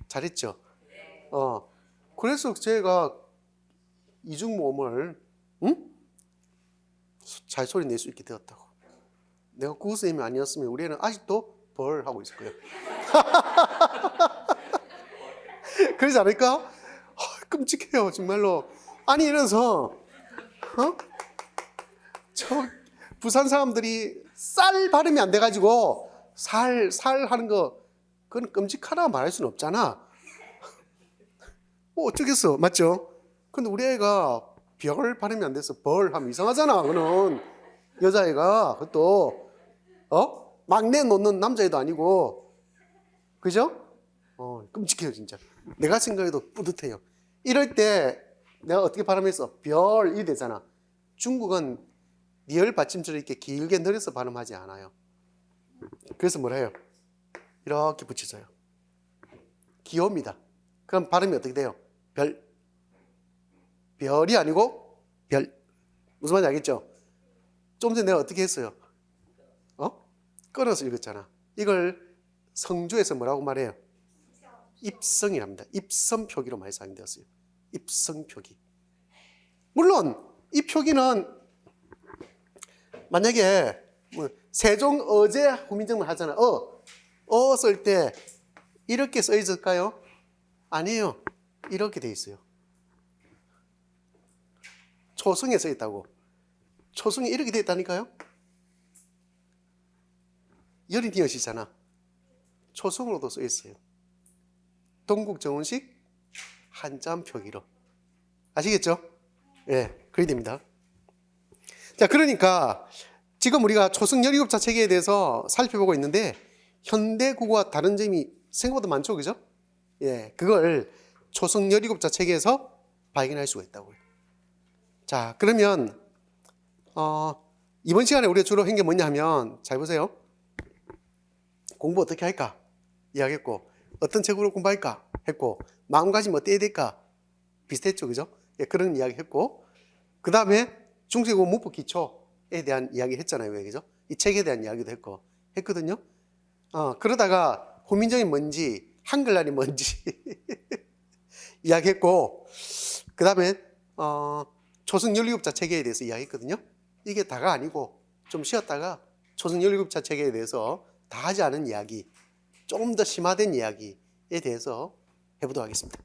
잘했죠? 그래서 제가 이중모음을 잘 소리 낼 수 있게 되었다고. 내가 구선생님이 아니었으면 우리 애는 아직도 벌 하고 있을 거예요. 그러지 않을까? 끔찍해요 정말로. 아니 이래서 저 부산 사람들이 쌀 발음이 안 돼가지고 살 하는 거 그건 끔찍하다 말할 수는 없잖아. 어쩌겠어. 맞죠? 근데 우리 애가 별 발음이 안 돼서 벌 하면 이상하잖아. 그는 여자애가 그것도 막내 놓는 남자애도 아니고 그죠? 끔찍해요 진짜. 내가 생각해도 뿌듯해요. 이럴 때 내가 어떻게 발음했어? 별이 되잖아. 중국은 리을 받침처럼 이렇게 길게 늘려서 발음하지 않아요. 그래서 뭐라 해요? 이렇게 붙여져요. 기호입니다. 그럼 발음이 어떻게 돼요? 별. 별이 아니고 별. 무슨 말인지 알겠죠? 좀 전에 내가 어떻게 했어요? 끊어서 읽었잖아. 이걸 성조에서 뭐라고 말해요? 입성이랍니다. 입성 표기로 많이 사용되었어요. 입성 표기. 물론 이 표기는 만약에 세종어제 후민정음을 하잖아. 쓸 때 이렇게 써 있을까요? 아니에요. 이렇게 돼 있어요. 초성에 써 있다고. 초성이 이렇게 돼 있다니까요. 여린 이엇이잖아. 초성으로도 써 있어요. 동국정원식 한자음 표기로. 아시겠죠? 예, 그래야 됩니다. 자, 그러니까 지금 우리가 초성 17자 체계에 대해서 살펴보고 있는데 현대 국어와 다른 점이 생각보다 많죠, 그죠? 예, 그걸 초성 17자 체계에서 발견할 수가 있다고요. 자, 그러면 이번 시간에 우리가 주로 한 게 뭐냐 하면 잘 보세요. 공부 어떻게 할까? 이야기했고 어떤 책으로 공부할까? 했고 마음가짐 어때야 될까? 비슷했죠, 그죠? 예, 그런 이야기 했고 그 다음에 중세국어 문법 기초에 대한 이야기 했잖아요, 왜, 그죠? 이 책에 대한 이야기도 했거든요. 그러다가 호민정이 뭔지 한글날이 뭔지 이야기했고 그 다음에 초성 17자 체계에 대해서 이야기했거든요. 이게 다가 아니고 좀 쉬었다가 초성 17자 체계에 대해서 다 하지 않은 이야기, 조금 더 심화된 이야기에 대해서 해보도록 하겠습니다.